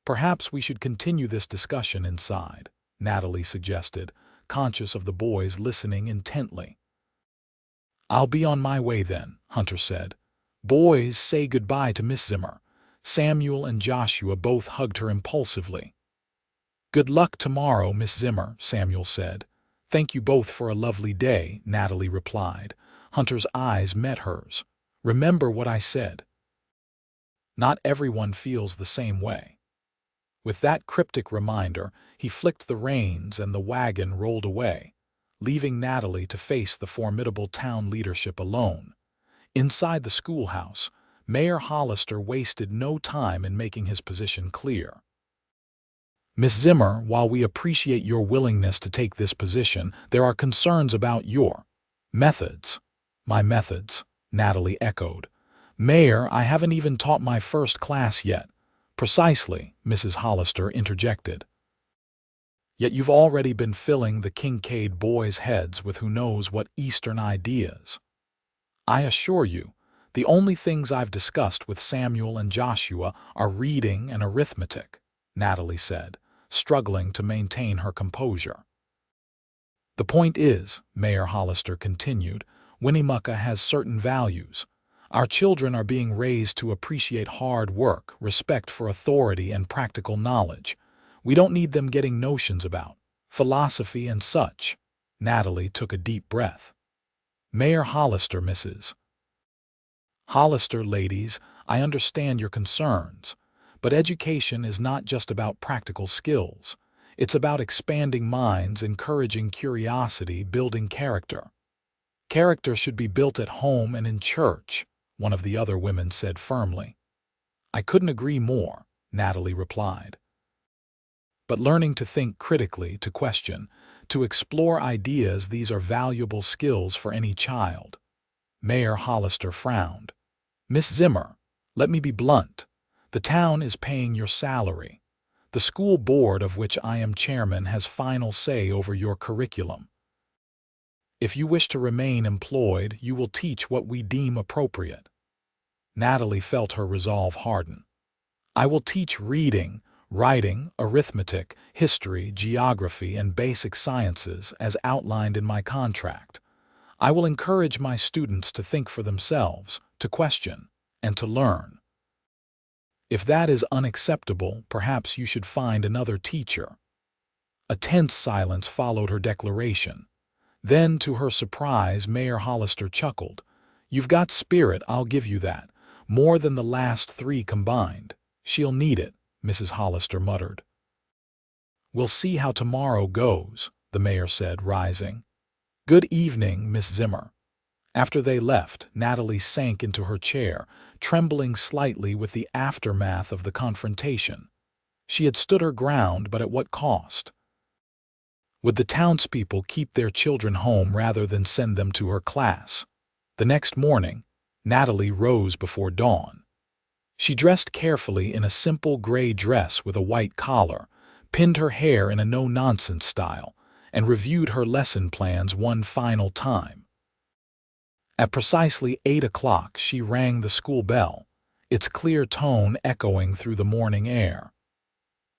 Speaker 1: "Perhaps we should continue this discussion inside," Natalie suggested, conscious of the boys listening intently. "I'll be on my way then," Hunter said. "Boys, say goodbye to Miss Zimmer." Samuel and Joshua both hugged her impulsively. "Good luck tomorrow, Miss Zimmer," Samuel said. "Thank you both for a lovely day," Natalie replied. Hunter's eyes met hers. "Remember what I said. Not everyone feels the same way." With that cryptic reminder, he flicked the reins and the wagon rolled away, leaving Natalie to face the formidable town leadership alone. Inside the schoolhouse, Mayor Hollister wasted no time in making his position clear. Miss Zimmer, while we appreciate your willingness to take this position, there are concerns about your methods. My methods, Natalie echoed. Mayor, I haven't even taught my first class yet. Precisely, Mrs. Hollister interjected. Yet you've already been filling the Kincaid boys' heads with who knows what Eastern ideas. I assure you, the only things I've discussed with Samuel and Joshua are reading and arithmetic, Natalie said, struggling to maintain her composure. The point is, Mayor Hollister continued, Winnemucca has certain values. Our children are being raised to appreciate hard work, respect for authority, and practical knowledge. We don't need them getting notions about philosophy and such. Natalie took a deep breath. Mayor Hollister, Mrs. Hollister, ladies, I understand your concerns, but education is not just about practical skills. It's about expanding minds, encouraging curiosity, building character. Character should be built at home and in church, one of the other women said firmly. I couldn't agree more, Natalie replied. But learning to think critically, to question, to explore ideas, these are valuable skills for any child. Mayor Hollister frowned. Miss Zimmer, let me be blunt. The town is paying your salary. The school board, of which I am chairman, has final say over your curriculum. If you wish to remain employed, you will teach what we deem appropriate. Natalie felt her resolve harden. I will teach reading, writing, arithmetic, history, geography, and basic sciences as outlined in my contract. I will encourage my students to think for themselves, to question, and to learn. If that is unacceptable, perhaps you should find another teacher. A tense silence followed her declaration. Then, to her surprise, Mayor Hollister chuckled. You've got spirit, I'll give you that. More than the last three combined. She'll need it, Mrs. Hollister muttered. We'll see how tomorrow goes, the mayor said, rising. Good evening, Miss Zimmer. After they left, Natalie sank into her chair, trembling slightly with the aftermath of the confrontation. She had stood her ground, but at what cost? Would the townspeople keep their children home rather than send them to her class? The next morning, Natalie rose before dawn. She dressed carefully in a simple gray dress with a white collar, pinned her hair in a no-nonsense style, and reviewed her lesson plans one final time. At precisely 8 o'clock, she rang the school bell, its clear tone echoing through the morning air.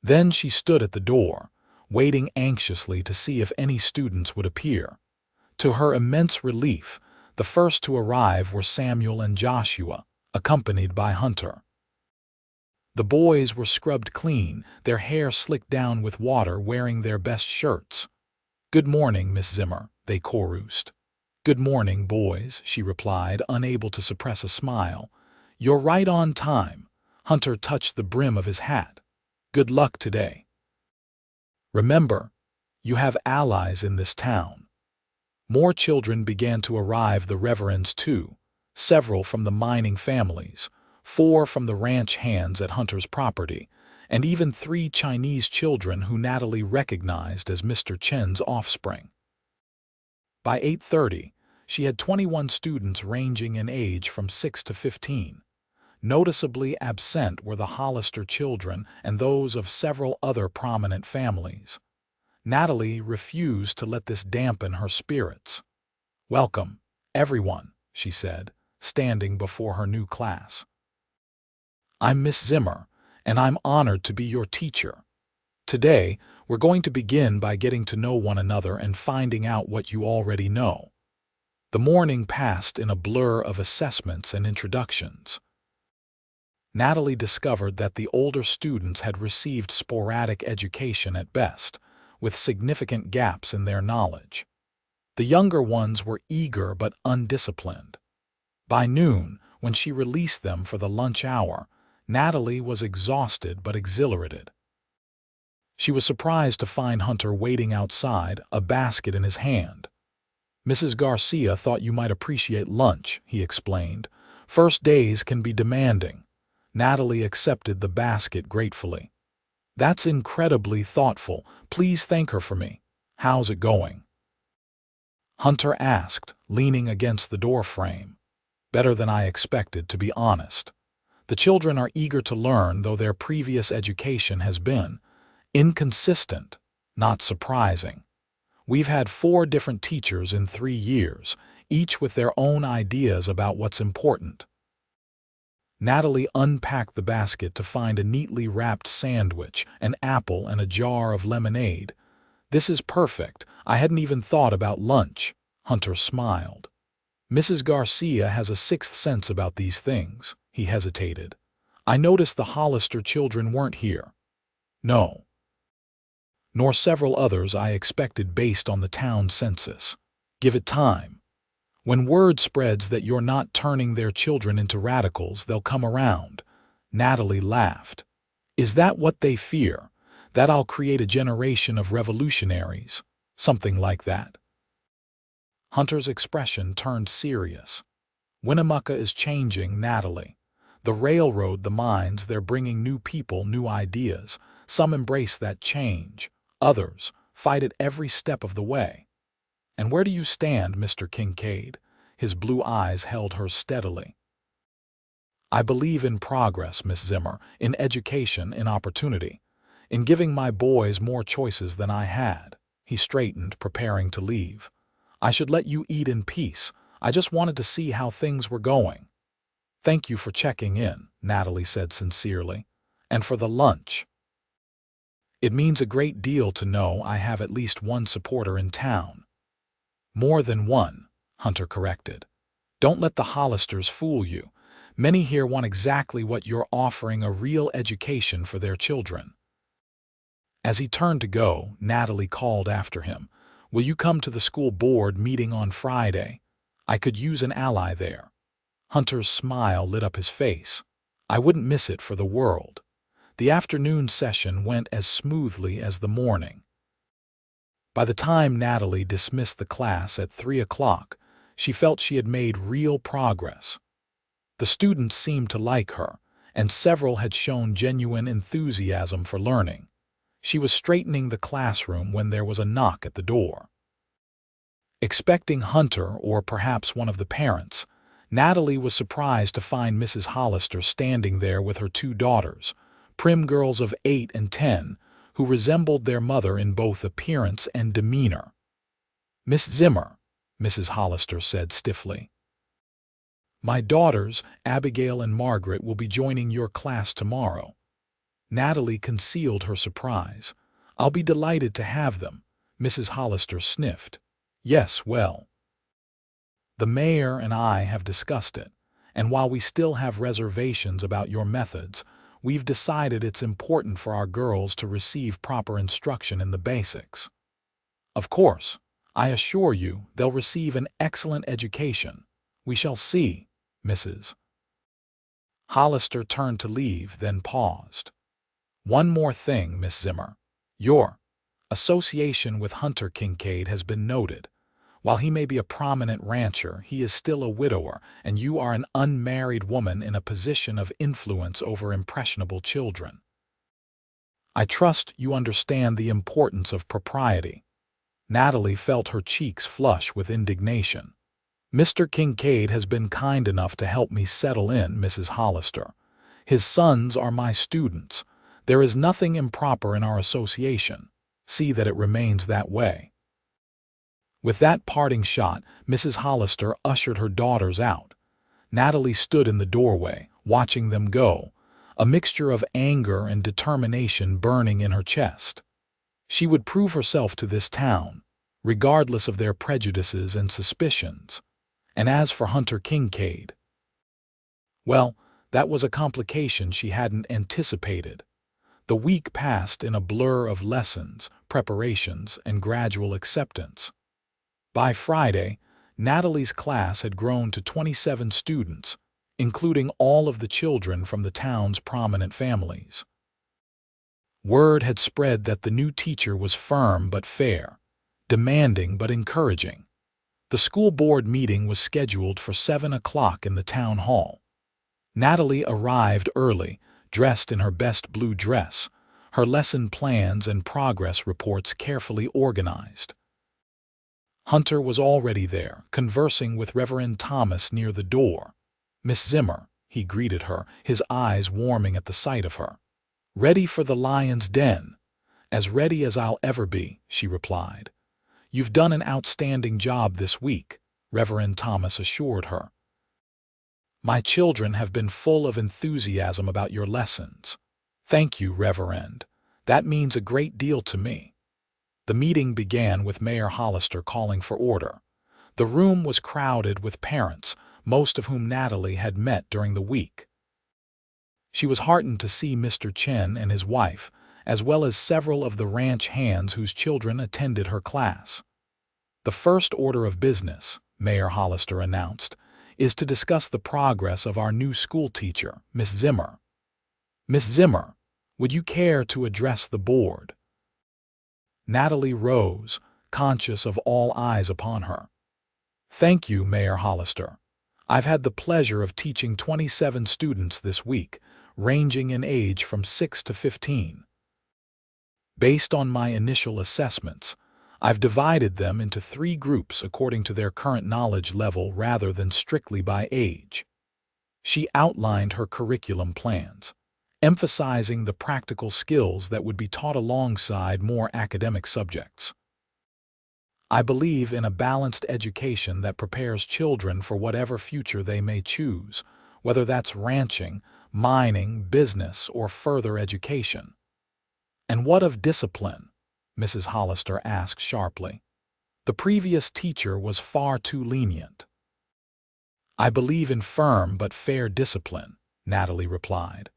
Speaker 1: Then she stood at the door, waiting anxiously to see if any students would appear. To her immense relief, the first to arrive were Samuel and Joshua, accompanied by Hunter. The boys were scrubbed clean, their hair slicked down with water, wearing their best shirts. Good morning, Miss Zimmer, they chorused. Good morning, boys, she replied, unable to suppress a smile. You're right on time. Hunter touched the brim of his hat. Good luck today. Remember, you have allies in this town. More children began to arrive, the reverends too, several from the mining families, 4 from the ranch hands at Hunter's property, and even 3 Chinese children who Natalie recognized as Mr. Chen's offspring. By 8:30, she had 21 students ranging in age from 6 to 15. Noticeably absent were the Hollister children and those of several other prominent families. Natalie refused to let this dampen her spirits. Welcome, everyone, she said, standing before her new class. I'm Miss Zimmer, and I'm honored to be your teacher. Today, we're going to begin by getting to know one another and finding out what you already know. The morning passed in a blur of assessments and introductions. Natalie discovered that the older students had received sporadic education at best, with significant gaps in their knowledge. The younger ones were eager but undisciplined. By noon, when she released them for the lunch hour, Natalie was exhausted but exhilarated. She was surprised to find Hunter waiting outside, a basket in his hand. Mrs. Garcia thought you might appreciate lunch, he explained. First days can be demanding. Natalie accepted the basket gratefully. That's incredibly thoughtful. Please thank her for me. How's it going? Hunter asked, leaning against the door frame. Better than I expected, to be honest. The children are eager to learn, though their previous education has been inconsistent. Not surprising. We've had 4 different teachers in 3 years, each with their own ideas about what's important. Natalie unpacked the basket to find a neatly wrapped sandwich, an apple, and a jar of lemonade. This is perfect. I hadn't even thought about lunch. Hunter smiled. Mrs. Garcia has a sixth sense about these things. He hesitated. I noticed the Hollister children weren't here. No. Nor several others I expected based on the town census. Give it time. When word spreads that you're not turning their children into radicals, they'll come around. Natalie laughed. Is that what they fear? That I'll create a generation of revolutionaries? Something like that. Hunter's expression turned serious. Winnemucca is changing, Natalie. The railroad, the mines, they're bringing new people, new ideas. Some embrace that change. Others fight it every step of the way. And where do you stand, Mr. Kincaid? His blue eyes held hers steadily. I believe in progress, Miss Zimmer, in education, in opportunity, in giving my boys more choices than I had. He straightened, preparing to leave. I should let you eat in peace. I just wanted to see how things were going. Thank you for checking in, Natalie said sincerely. And for the lunch. It means a great deal to know I have at least one supporter in town. More than one, Hunter corrected. Don't let the Hollisters fool you. Many here want exactly what you're offering, a real education for their children. As he turned to go, Natalie called after him. Will you come to the school board meeting on Friday? I could use an ally there. Hunter's smile lit up his face. I wouldn't miss it for the world. The afternoon session went as smoothly as the morning. By the time Natalie dismissed the class at 3 o'clock, she felt she had made real progress. The students seemed to like her, and several had shown genuine enthusiasm for learning. She was straightening the classroom when there was a knock at the door. Expecting Hunter or perhaps one of the parents, Natalie was surprised to find Mrs. Hollister standing there with her 2 daughters, prim girls of 8 and 10, who resembled their mother in both appearance and demeanor. Miss Zimmer, Mrs. Hollister said stiffly. My daughters, Abigail and Margaret, will be joining your class tomorrow. Natalie concealed her surprise. I'll be delighted to have them, Mrs. Hollister sniffed. Yes, well. The mayor and I have discussed it, and while we still have reservations about your methods, we've decided it's important for our girls to receive proper instruction in the basics. Of course, I assure you they'll receive an excellent education. We shall see, Mrs. Hollister turned to leave, then paused. One more thing, Miss Zimmer. Your association with Hunter Kincaid has been noted. While he may be a prominent rancher, he is still a widower, and you are an unmarried woman in a position of influence over impressionable children. I trust you understand the importance of propriety. Natalie felt her cheeks flush with indignation. Mr. Kincaid has been kind enough to help me settle in, Mrs. Hollister. His sons are my students. There is nothing improper in our association. See that it remains that way. With that parting shot, Mrs. Hollister ushered her daughters out. Natalie stood in the doorway, watching them go, a mixture of anger and determination burning in her chest. She would prove herself to this town, regardless of their prejudices and suspicions. And as for Hunter Kincaid, well, that was a complication she hadn't anticipated. The week passed in a blur of lessons, preparations, and gradual acceptance. By Friday, Natalie's class had grown to 27 students, including all of the children from the town's prominent families. Word had spread that the new teacher was firm but fair, demanding but encouraging. The school board meeting was scheduled for 7 o'clock in the town hall. Natalie arrived early, dressed in her best blue dress, her lesson plans and progress reports carefully organized. Hunter was already there, conversing with Reverend Thomas near the door. "Miss Zimmer," he greeted her, his eyes warming at the sight of her. "Ready for the lion's den?" "As ready as I'll ever be," she replied. "You've done an outstanding job this week," Reverend Thomas assured her. "My children have been full of enthusiasm about your lessons." "Thank you, Reverend. That means a great deal to me." The meeting began with Mayor Hollister calling for order. The room was crowded with parents, most of whom Natalie had met during the week. She was heartened to see Mr. Chen and his wife, as well as several of the ranch hands whose children attended her class. "The first order of business," Mayor Hollister announced, "is to discuss the progress of our new school teacher, Miss Zimmer. Miss Zimmer, would you care to address the board?" Natalie rose, conscious of all eyes upon her. "Thank you, Mayor Hollister. I've had the pleasure of teaching 27 students this week, ranging in age from 6 to 15. Based on my initial assessments, I've divided them into 3 groups according to their current knowledge level rather than strictly by age." She outlined her curriculum plans, emphasizing the practical skills that would be taught alongside more academic subjects. "I believe in a balanced education that prepares children for whatever future they may choose, whether that's ranching, mining, business, or further education." "And what of discipline?" Mrs. Hollister asked sharply. "The previous teacher was far too lenient." "I believe in firm but fair discipline," Natalie replied.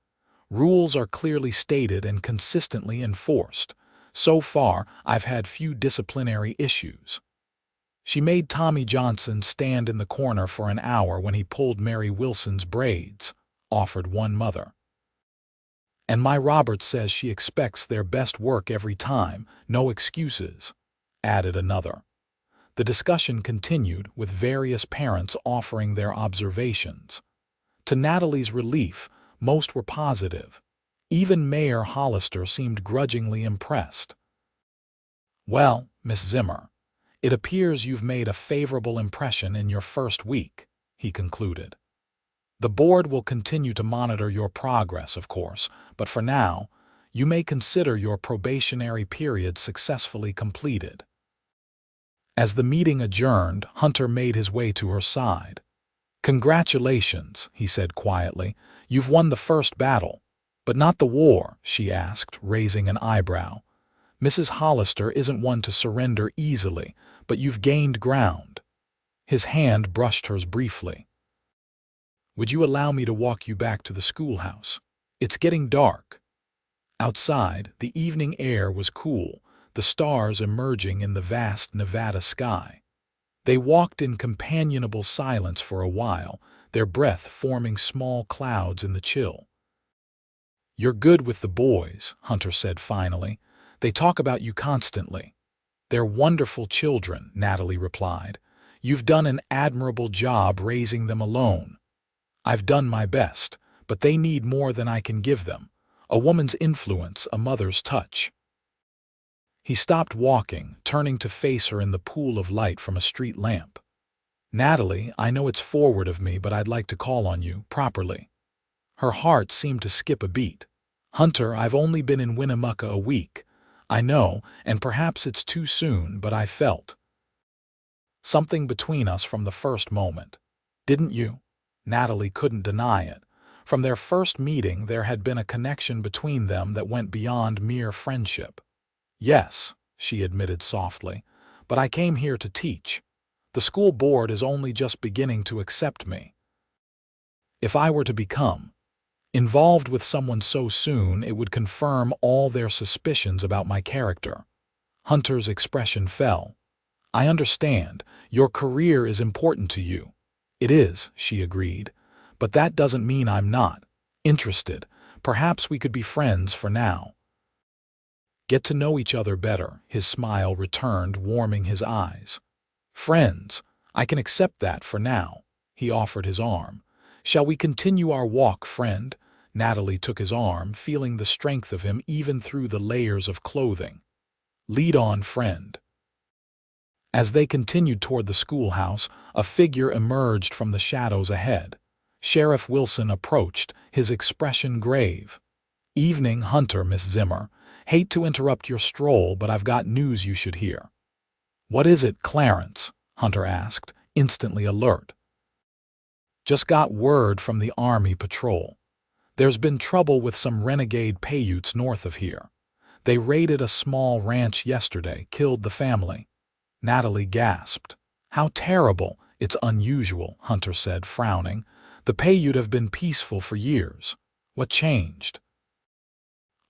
Speaker 1: "Rules are clearly stated and consistently enforced. So far, I've had few disciplinary issues." She made Tommy Johnson stand in the corner for an hour when he pulled Mary Wilson's braids, offered one mother. "And my Robert says she expects their best work every time, no excuses," added another. The discussion continued, with various parents offering their observations. To Natalie's relief, most were positive. Even Mayor Hollister seemed grudgingly impressed. "Well, Miss Zimmer, it appears you've made a favorable impression in your first week," he concluded. "The board will continue to monitor your progress, of course, but for now, you may consider your probationary period successfully completed." As the meeting adjourned, Hunter made his way to her side. "Congratulations," he said quietly. "You've won the first battle." "But not the war?" she asked, raising an eyebrow. "Mrs. Hollister isn't one to surrender easily, but you've gained ground." His hand brushed hers briefly. "Would you allow me to walk you back to the schoolhouse? It's getting dark." Outside, the evening air was cool, the stars emerging in the vast Nevada sky. They walked in companionable silence for a while, their breath forming small clouds in the chill. "You're good with the boys," Hunter said finally. "They talk about you constantly." "They're wonderful children," Natalie replied. "You've done an admirable job raising them alone." "I've done my best, but they need more than I can give them. A woman's influence, a mother's touch." He stopped walking, turning to face her in the pool of light from a street lamp. "Natalie, I know it's forward of me, but I'd like to call on you, properly." Her heart seemed to skip a beat. "Hunter, I've only been in Winnemucca a week. I know, and perhaps it's too soon, but I felt something between us from the first moment." "Didn't you?" Natalie couldn't deny it. From their first meeting, there had been a connection between them that went beyond mere friendship. "Yes," she admitted softly, "but I came here to teach. The school board is only just beginning to accept me. If I were to become involved with someone so soon, it would confirm all their suspicions about my character." Hunter's expression fell. "I understand. Your career is important to you." "It is," she agreed, "but that doesn't mean I'm not interested. Perhaps we could be friends for now." "Get to know each other better," his smile returned, warming his eyes. "Friends, I can accept that for now." He offered his arm. "Shall we continue our walk, friend?" Natalie took his arm, feeling the strength of him even through the layers of clothing. "Lead on, friend." As they continued toward the schoolhouse, a figure emerged from the shadows ahead. Sheriff Wilson approached, his expression grave. "Evening, Hunter, Miss Zimmer. Hate to interrupt your stroll, but I've got news you should hear." "What is it, Clarence?" Hunter asked, instantly alert. "Just got word from the Army patrol. There's been trouble with some renegade Paiutes north of here. They raided a small ranch yesterday, killed the family." Natalie gasped. "How terrible!" "It's unusual," Hunter said, frowning. "The Paiute have been peaceful for years. What changed?"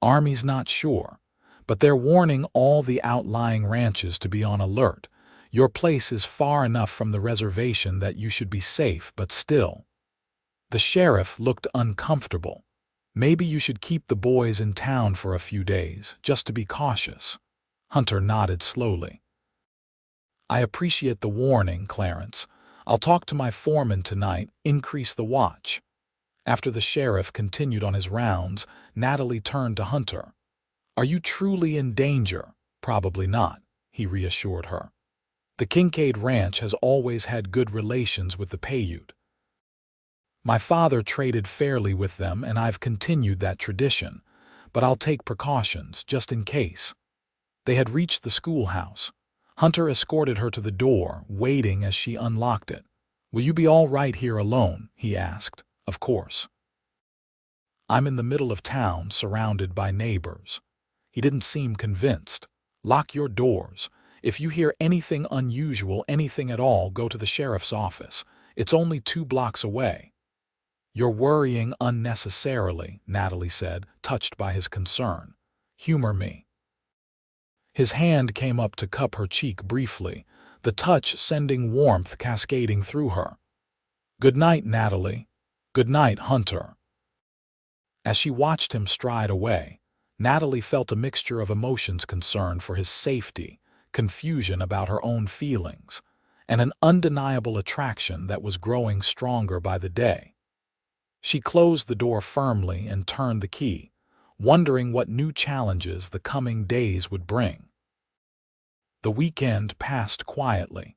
Speaker 1: "Army's not sure, but they're warning all the outlying ranches to be on alert. Your place is far enough from the reservation that you should be safe, but still." The sheriff looked uncomfortable. "Maybe you should keep the boys in town for a few days, just to be cautious." Hunter nodded slowly. "I appreciate the warning, Clarence. I'll talk to my foreman tonight, increase the watch." After the sheriff continued on his rounds, Natalie turned to Hunter. "Are you truly in danger?" "Probably not," he reassured her. "The Kincaid Ranch has always had good relations with the Paiute. My father traded fairly with them, and I've continued that tradition, but I'll take precautions, just in case." They had reached the schoolhouse. Hunter escorted her to the door, waiting as she unlocked it. "Will you be all right here alone?" he asked. "Of course. I'm in the middle of town, surrounded by neighbors." He didn't seem convinced. "Lock your doors. If you hear anything unusual, anything at all, go to the sheriff's office. It's only 2 blocks away." "You're worrying unnecessarily," Natalie said, touched by his concern. "Humor me." His hand came up to cup her cheek briefly, the touch sending warmth cascading through her. "Good night, Natalie." "Good night, Hunter." As she watched him stride away, Natalie felt a mixture of emotions: concern for his safety, confusion about her own feelings, and an undeniable attraction that was growing stronger by the day. She closed the door firmly and turned the key, wondering what new challenges the coming days would bring. The weekend passed quietly.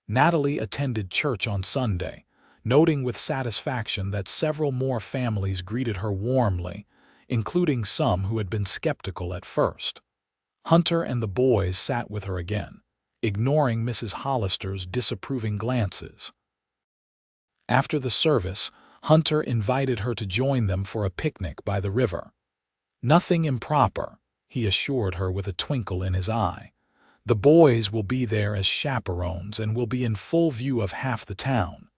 Speaker 1: Natalie attended church on Sunday, noting with satisfaction that several more families greeted her warmly, including some who had been skeptical at first. Hunter and the boys sat with her again, ignoring Mrs. Hollister's disapproving glances. After the service, Hunter invited her to join them for a picnic by the river. "Nothing improper," he assured her with a twinkle in his eye. "The boys will be there as chaperones and will be in full view of half the town."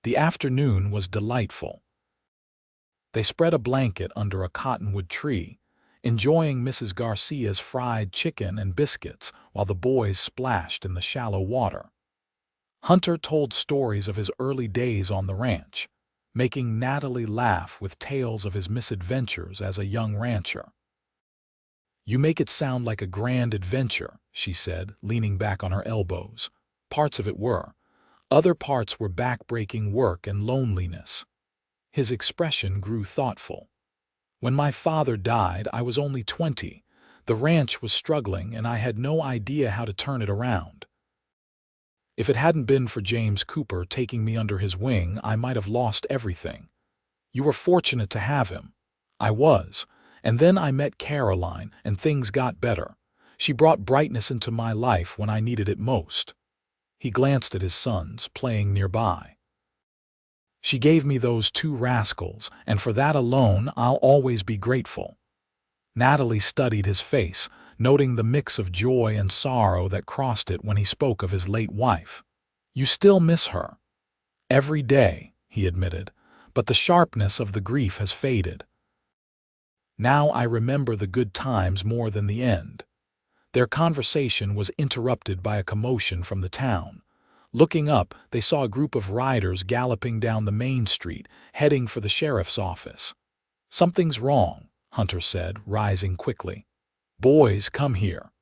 Speaker 1: The afternoon was delightful. They spread a blanket under a cottonwood tree, enjoying Mrs. Garcia's fried chicken and biscuits while the boys splashed in the shallow water. Hunter told stories of his early days on the ranch, making Natalie laugh with tales of his misadventures as a young rancher. "You make it sound like a grand adventure," she said, leaning back on her elbows. "Parts of it were. Other parts were back-breaking work and loneliness." His expression grew thoughtful. "When my father died, I was only 20. The ranch was struggling, and I had no idea how to turn it around. If it hadn't been for James Cooper taking me under his wing, I might have lost everything. You were fortunate to have him." "I was. And then I met Caroline, and things got better. She brought brightness into my life when I needed it most." He glanced at his sons, playing nearby. "She gave me those 2 rascals, and for that alone I'll always be grateful." Natalie studied his face, noting the mix of joy and sorrow that crossed it when he spoke of his late wife. "You still miss her?" "Every day," he admitted, "but the sharpness of the grief has faded. Now I remember the good times more than the end." Their conversation was interrupted by a commotion from the town. Looking up, they saw a group of riders galloping down the main street, heading for the sheriff's office. "Something's wrong," Hunter said, rising quickly. "Boys, come here."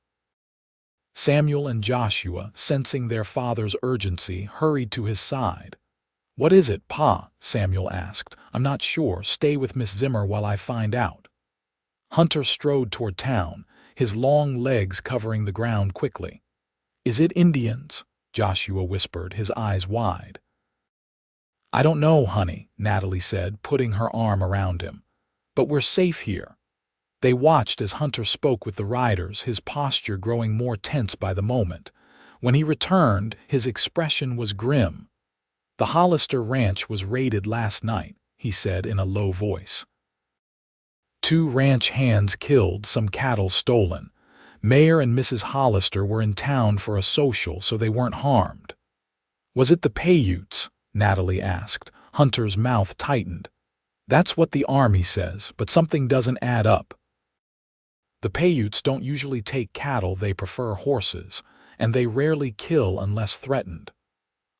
Speaker 1: Samuel and Joshua, sensing their father's urgency, hurried to his side. "What is it, Pa?" Samuel asked. "I'm not sure. Stay with Miss Zimmer while I find out." Hunter strode toward town, his long legs covering the ground quickly. "Is it Indians?" Joshua whispered, his eyes wide. "I don't know, honey," Natalie said, putting her arm around him. "But we're safe here." They watched as Hunter spoke with the riders, his posture growing more tense by the moment. When he returned, his expression was grim. "The Hollister Ranch was raided last night," he said in a low voice. "2 ranch hands killed, some cattle stolen. Mayor and Mrs. Hollister were in town for a social, so they weren't harmed." "Was it the Paiutes?" Natalie asked. Hunter's mouth tightened. "That's what the Army says, but something doesn't add up. The Paiutes don't usually take cattle, they prefer horses, and they rarely kill unless threatened."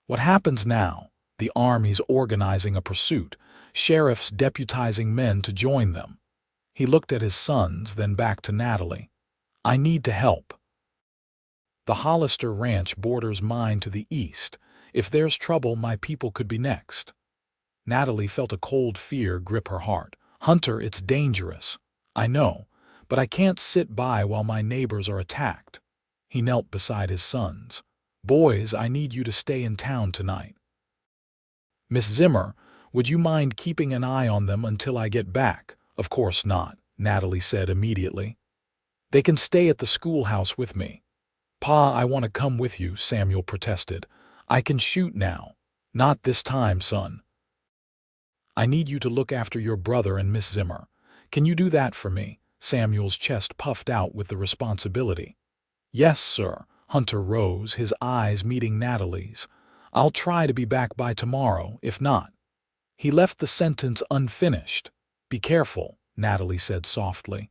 Speaker 1: "What happens now?" "The Army's organizing a pursuit, sheriffs deputizing men to join them." He looked at his sons, then back to Natalie. "I need to help. The Hollister Ranch borders mine to the east. If there's trouble, my people could be next." Natalie felt a cold fear grip her heart. "Hunter, it's dangerous. I know, but I can't sit by while my neighbors are attacked." He knelt beside his sons. "Boys, I need you to stay in town tonight. Miss Zimmer, would you mind keeping an eye on them until I get back?" "Of course not," Natalie said immediately. "They can stay at the schoolhouse with me." "Pa, I want to come with you," Samuel protested. "I can shoot now." "Not this time, son. I need you to look after your brother and Miss Zimmer. Can you do that for me?" Samuel's chest puffed out with the responsibility. "Yes, sir." Hunter rose, his eyes meeting Natalie's. "I'll try to be back by tomorrow, if not." He left the sentence unfinished. "Be careful," Natalie said softly.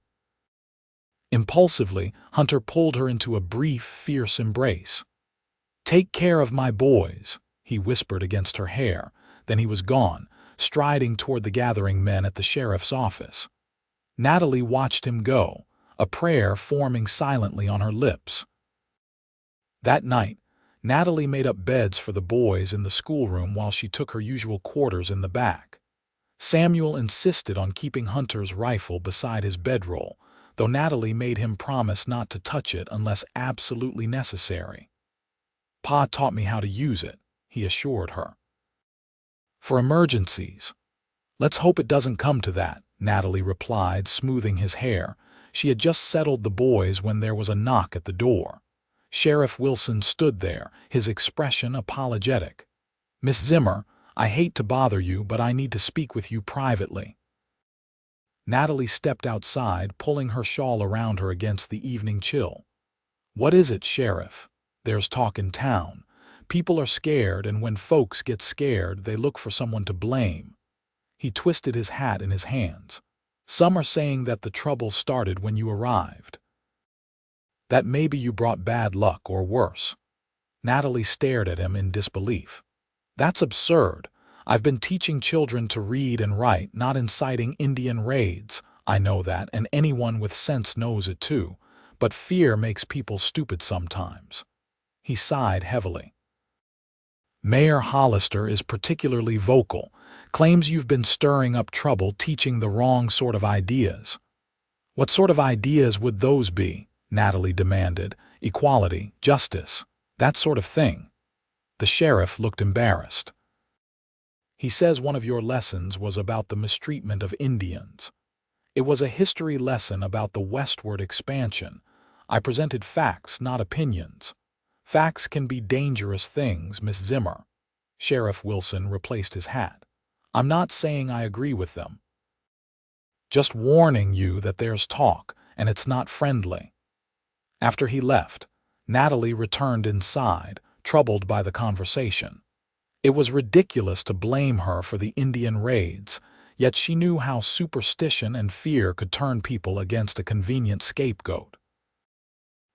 Speaker 1: Impulsively, Hunter pulled her into a brief, fierce embrace. "Take care of my boys," he whispered against her hair. Then he was gone, striding toward the gathering men at the sheriff's office. Natalie watched him go, a prayer forming silently on her lips. That night, Natalie made up beds for the boys in the schoolroom while she took her usual quarters in the back. Samuel insisted on keeping Hunter's rifle beside his bedroll, though Natalie made him promise not to touch it unless absolutely necessary. "Pa taught me how to use it," he assured her. "For emergencies." "Let's hope it doesn't come to that," Natalie replied, smoothing his hair. She had just settled the boys when there was a knock at the door. Sheriff Wilson stood there, his expression apologetic. "Miss Zimmer, I hate to bother you, but I need to speak with you privately." Natalie stepped outside, pulling her shawl around her against the evening chill. "What is it, Sheriff?" "There's talk in town. People are scared, and when folks get scared, they look for someone to blame." He twisted his hat in his hands. "Some are saying that the trouble started when you arrived. That maybe you brought bad luck or worse." Natalie stared at him in disbelief. "That's absurd. I've been teaching children to read and write, not inciting Indian raids. I know that, and anyone with sense knows it too. But fear makes people stupid sometimes." He sighed heavily. "Mayor Hollister is particularly vocal, claims you've been stirring up trouble teaching the wrong sort of ideas." "What sort of ideas would those be?" Natalie demanded. "Equality, justice, that sort of thing." The sheriff looked embarrassed. "He says one of your lessons was about the mistreatment of Indians." "It was a history lesson about the westward expansion. I presented facts, not opinions." "Facts can be dangerous things, Miss Zimmer." Sheriff Wilson replaced his hat. "I'm not saying I agree with them. Just warning you that there's talk, and it's not friendly." After he left, Natalie returned inside, troubled by the conversation. It was ridiculous to blame her for the Indian raids, yet she knew how superstition and fear could turn people against a convenient scapegoat.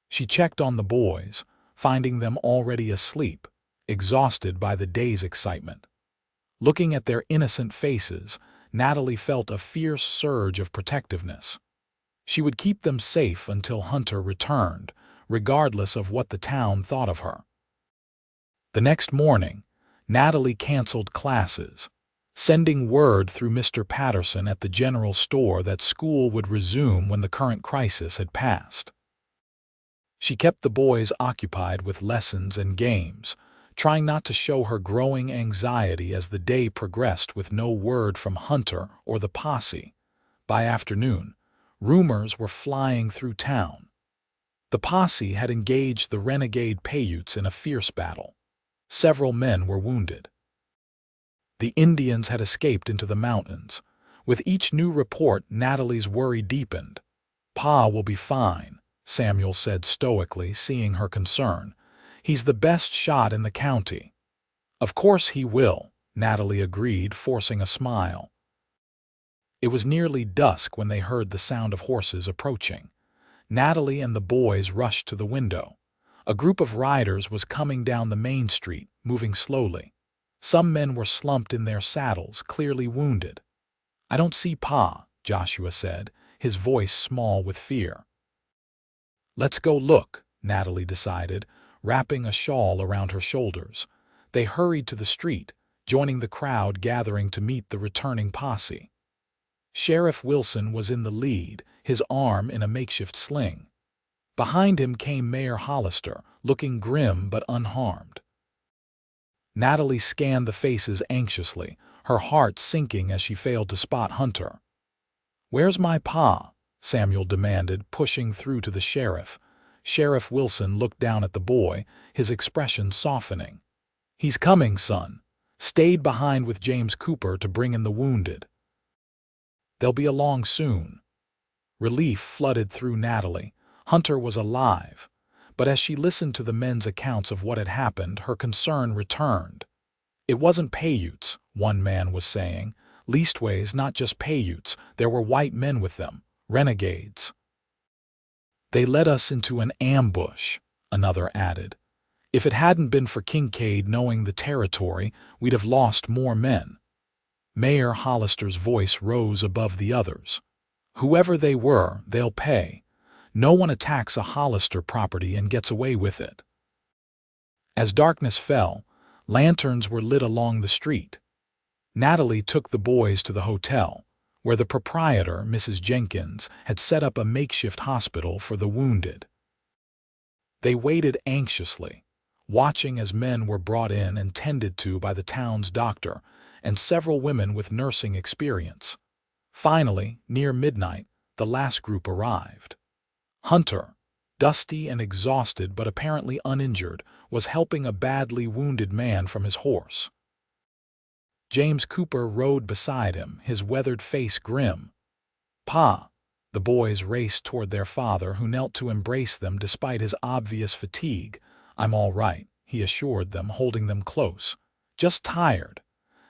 Speaker 1: She checked on the boys, finding them already asleep, exhausted by the day's excitement. Looking at their innocent faces, Natalie felt a fierce surge of protectiveness. She would keep them safe until Hunter returned, regardless of what the town thought of her. The next morning, Natalie canceled classes, sending word through Mr. Patterson at the general store that school would resume when the current crisis had passed. She kept the boys occupied with lessons and games, trying not to show her growing anxiety as the day progressed with no word from Hunter or the posse. By afternoon, rumors were flying through town. The posse had engaged the renegade Paiutes in a fierce battle. Several men were wounded. The Indians had escaped into the mountains. With each new report, Natalie's worry deepened. "Pa will be fine," Samuel said stoically, seeing her concern. "He's the best shot in the county." "Of course he will," Natalie agreed, forcing a smile. It was nearly dusk when they heard the sound of horses approaching. Natalie and the boys rushed to the window. A group of riders was coming down the main street, moving slowly. Some men were slumped in their saddles, clearly wounded. "I don't see Pa," Joshua said, his voice small with fear. "Let's go look," Natalie decided, wrapping a shawl around her shoulders. They hurried to the street, joining the crowd gathering to meet the returning posse. Sheriff Wilson was in the lead, his arm in a makeshift sling. Behind him came Mayor Hollister, looking grim but unharmed. Natalie scanned the faces anxiously, her heart sinking as she failed to spot Hunter. "Where's my pa?" Samuel demanded, pushing through to the sheriff. Sheriff Wilson looked down at the boy, his expression softening. "He's coming, son. Stayed behind with James Cooper to bring in the wounded. They'll be along soon." Relief flooded through Natalie. Hunter was alive. But as she listened to the men's accounts of what had happened, her concern returned. "It wasn't Paiutes," one man was saying. "Leastways, not just Paiutes. There were white men with them, renegades." "They led us into an ambush," another added. "If it hadn't been for Kincaid knowing the territory, we'd have lost more men." Mayor Hollister's voice rose above the others. "Whoever they were, they'll pay. No one attacks a Hollister property and gets away with it." As darkness fell, lanterns were lit along the street. Natalie took the boys to the hotel, where the proprietor, Mrs. Jenkins, had set up a makeshift hospital for the wounded. They waited anxiously, watching as men were brought in and tended to by the town's doctor and several women with nursing experience. Finally, near midnight, the last group arrived. Hunter, dusty and exhausted but apparently uninjured, was helping a badly wounded man from his horse. James Cooper rode beside him, his weathered face grim. "Pa!" The boys raced toward their father, who knelt to embrace them despite his obvious fatigue. "I'm all right," he assured them, holding them close. "Just tired."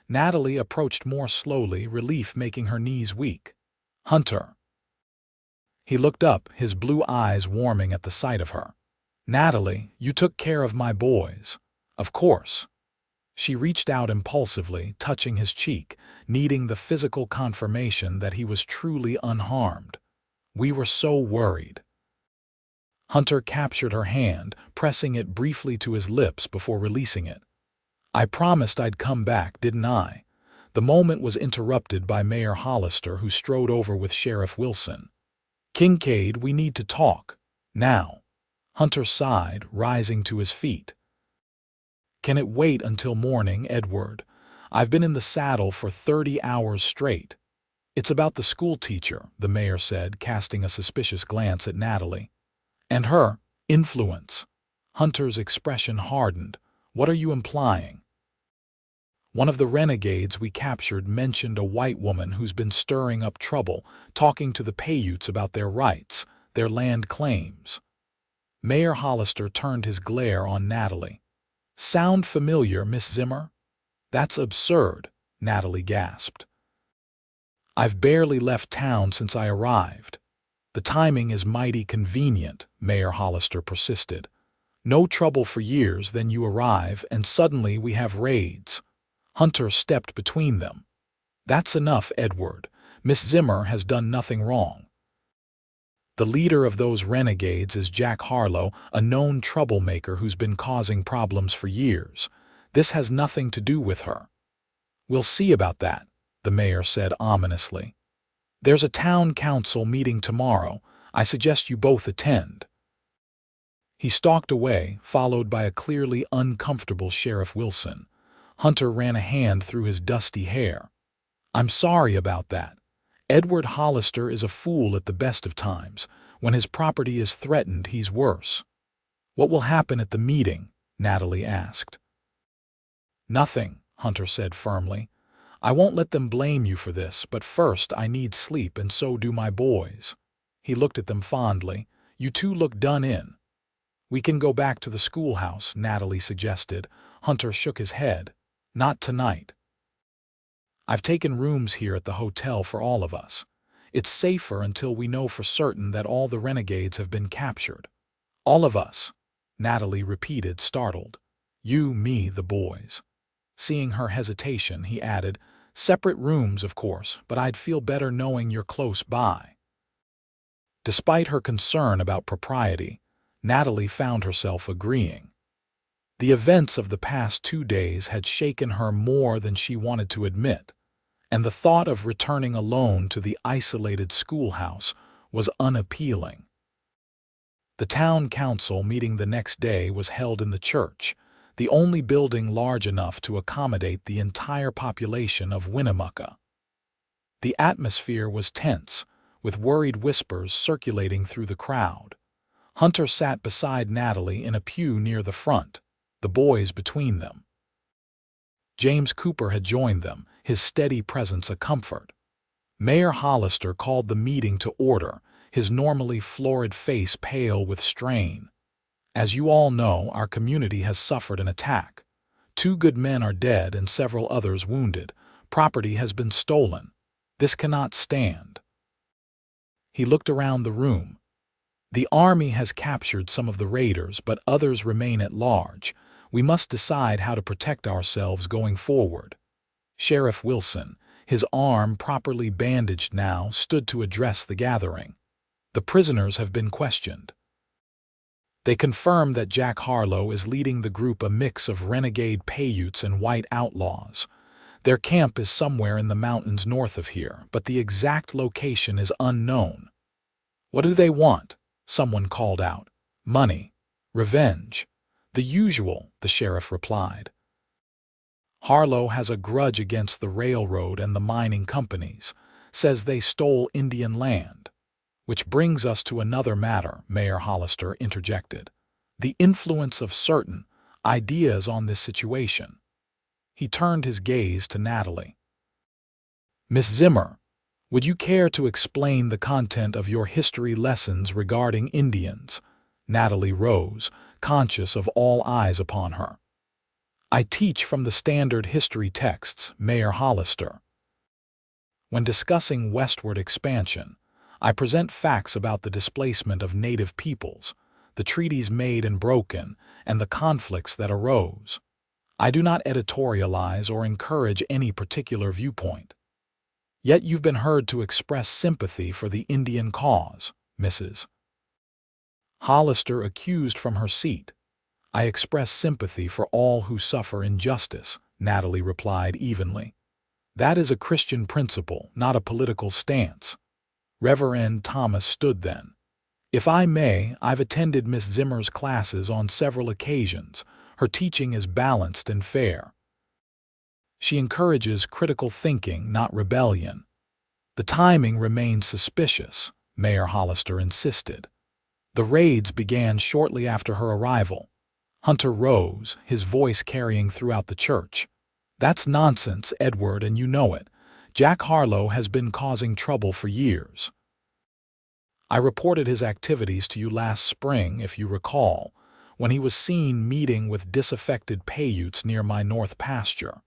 Speaker 1: Natalie approached more slowly, relief making her knees weak. "Hunter." He looked up, his blue eyes warming at the sight of her. "Natalie, you took care of my boys." "Of course." She reached out impulsively, touching his cheek, needing the physical confirmation that he was truly unharmed. "We were so worried." Hunter captured her hand, pressing it briefly to his lips before releasing it. "I promised I'd come back, didn't I?" The moment was interrupted by Mayor Hollister, who strode over with Sheriff Wilson. "Kincaid, we need to talk. Now." Hunter sighed, rising to his feet. "Can it wait until morning, Edward? I've been in the saddle for 30 hours straight." "It's about the schoolteacher," the mayor said, casting a suspicious glance at Natalie. "And her influence." Hunter's expression hardened. "What are you implying?" "One of the renegades we captured mentioned a white woman who's been stirring up trouble, talking to the Paiutes about their rights, their land claims." Mayor Hollister turned his glare on Natalie. "Sound familiar, Miss Zimmer?" "That's absurd," Natalie gasped. "I've barely left town since I arrived." "The timing is mighty convenient," Mayor Hollister persisted. "No trouble for years, then you arrive, and suddenly we have raids." Hunter stepped between them. "That's enough, Edward. Miss Zimmer has done nothing wrong. The leader of those renegades is Jack Harlow, a known troublemaker who's been causing problems for years. This has nothing to do with her. We'll see about that, the mayor said ominously. There's a town council meeting tomorrow. I suggest you both attend. He stalked away, followed by a clearly uncomfortable Sheriff Wilson. Hunter ran a hand through his dusty hair. I'm sorry about that. Edward Hollister is a fool at the best of times. When his property is threatened, he's worse. What will happen at the meeting? Natalie asked. Nothing, Hunter said firmly. I won't let them blame you for this, but first I need sleep, and so do my boys. He looked at them fondly. You two look done in. We can go back to the schoolhouse, Natalie suggested. Hunter shook his head. Not tonight. I've taken rooms here at the hotel for all of us. It's safer until we know for certain that all the renegades have been captured. All of us, Natalie repeated, startled. You, me, the boys. Seeing her hesitation, he added, separate rooms, of course, but I'd feel better knowing you're close by. Despite her concern about propriety, Natalie found herself agreeing. The events of the past 2 days had shaken her more than she wanted to admit, and the thought of returning alone to the isolated schoolhouse was unappealing. The town council meeting the next day was held in the church, the only building large enough to accommodate the entire population of Winnemucca. The atmosphere was tense, with worried whispers circulating through the crowd. Hunter sat beside Natalie in a pew near the front, the boys between them. James Cooper had joined them, his steady presence a comfort. Mayor Hollister called the meeting to order, his normally florid face pale with strain. As you all know, our community has suffered an attack. 2 good men are dead and several others wounded. Property has been stolen. This cannot stand. He looked around the room. The army has captured some of the raiders, but others remain at large. We must decide how to protect ourselves going forward. Sheriff Wilson, his arm properly bandaged now, stood to address the gathering. The prisoners have been questioned. They confirm that Jack Harlow is leading the group, a mix of renegade Paiutes and white outlaws. Their camp is somewhere in the mountains north of here, but the exact location is unknown. What do they want? Someone called out. Money. Revenge. The usual, the sheriff replied. Harlow has a grudge against the railroad and the mining companies, says they stole Indian land. Which brings us to another matter, Mayor Hollister interjected. The influence of certain ideas on this situation. He turned his gaze to Natalie. Miss Zimmer, would you care to explain the content of your history lessons regarding Indians? Natalie rose, conscious of all eyes upon her. I teach from the standard history texts, Mayor Hollister. When discussing westward expansion, I present facts about the displacement of native peoples, the treaties made and broken, and the conflicts that arose. I do not editorialize or encourage any particular viewpoint. Yet you've been heard to express sympathy for the Indian cause, Mrs. Hollister accused from her seat. I express sympathy for all who suffer injustice, Natalie replied evenly. That is a Christian principle, not a political stance. Reverend Thomas stood then. If I may, I've attended Miss Zimmer's classes on several occasions. Her teaching is balanced and fair. She encourages critical thinking, not rebellion. The timing remains suspicious, Mayor Hollister insisted. The raids began shortly after her arrival. Hunter rose, his voice carrying throughout the church. That's nonsense, Edward, and you know it. Jack Harlow has been causing trouble for years. I reported his activities to you last spring, if you recall, when he was seen meeting with disaffected Paiutes near my north pasture.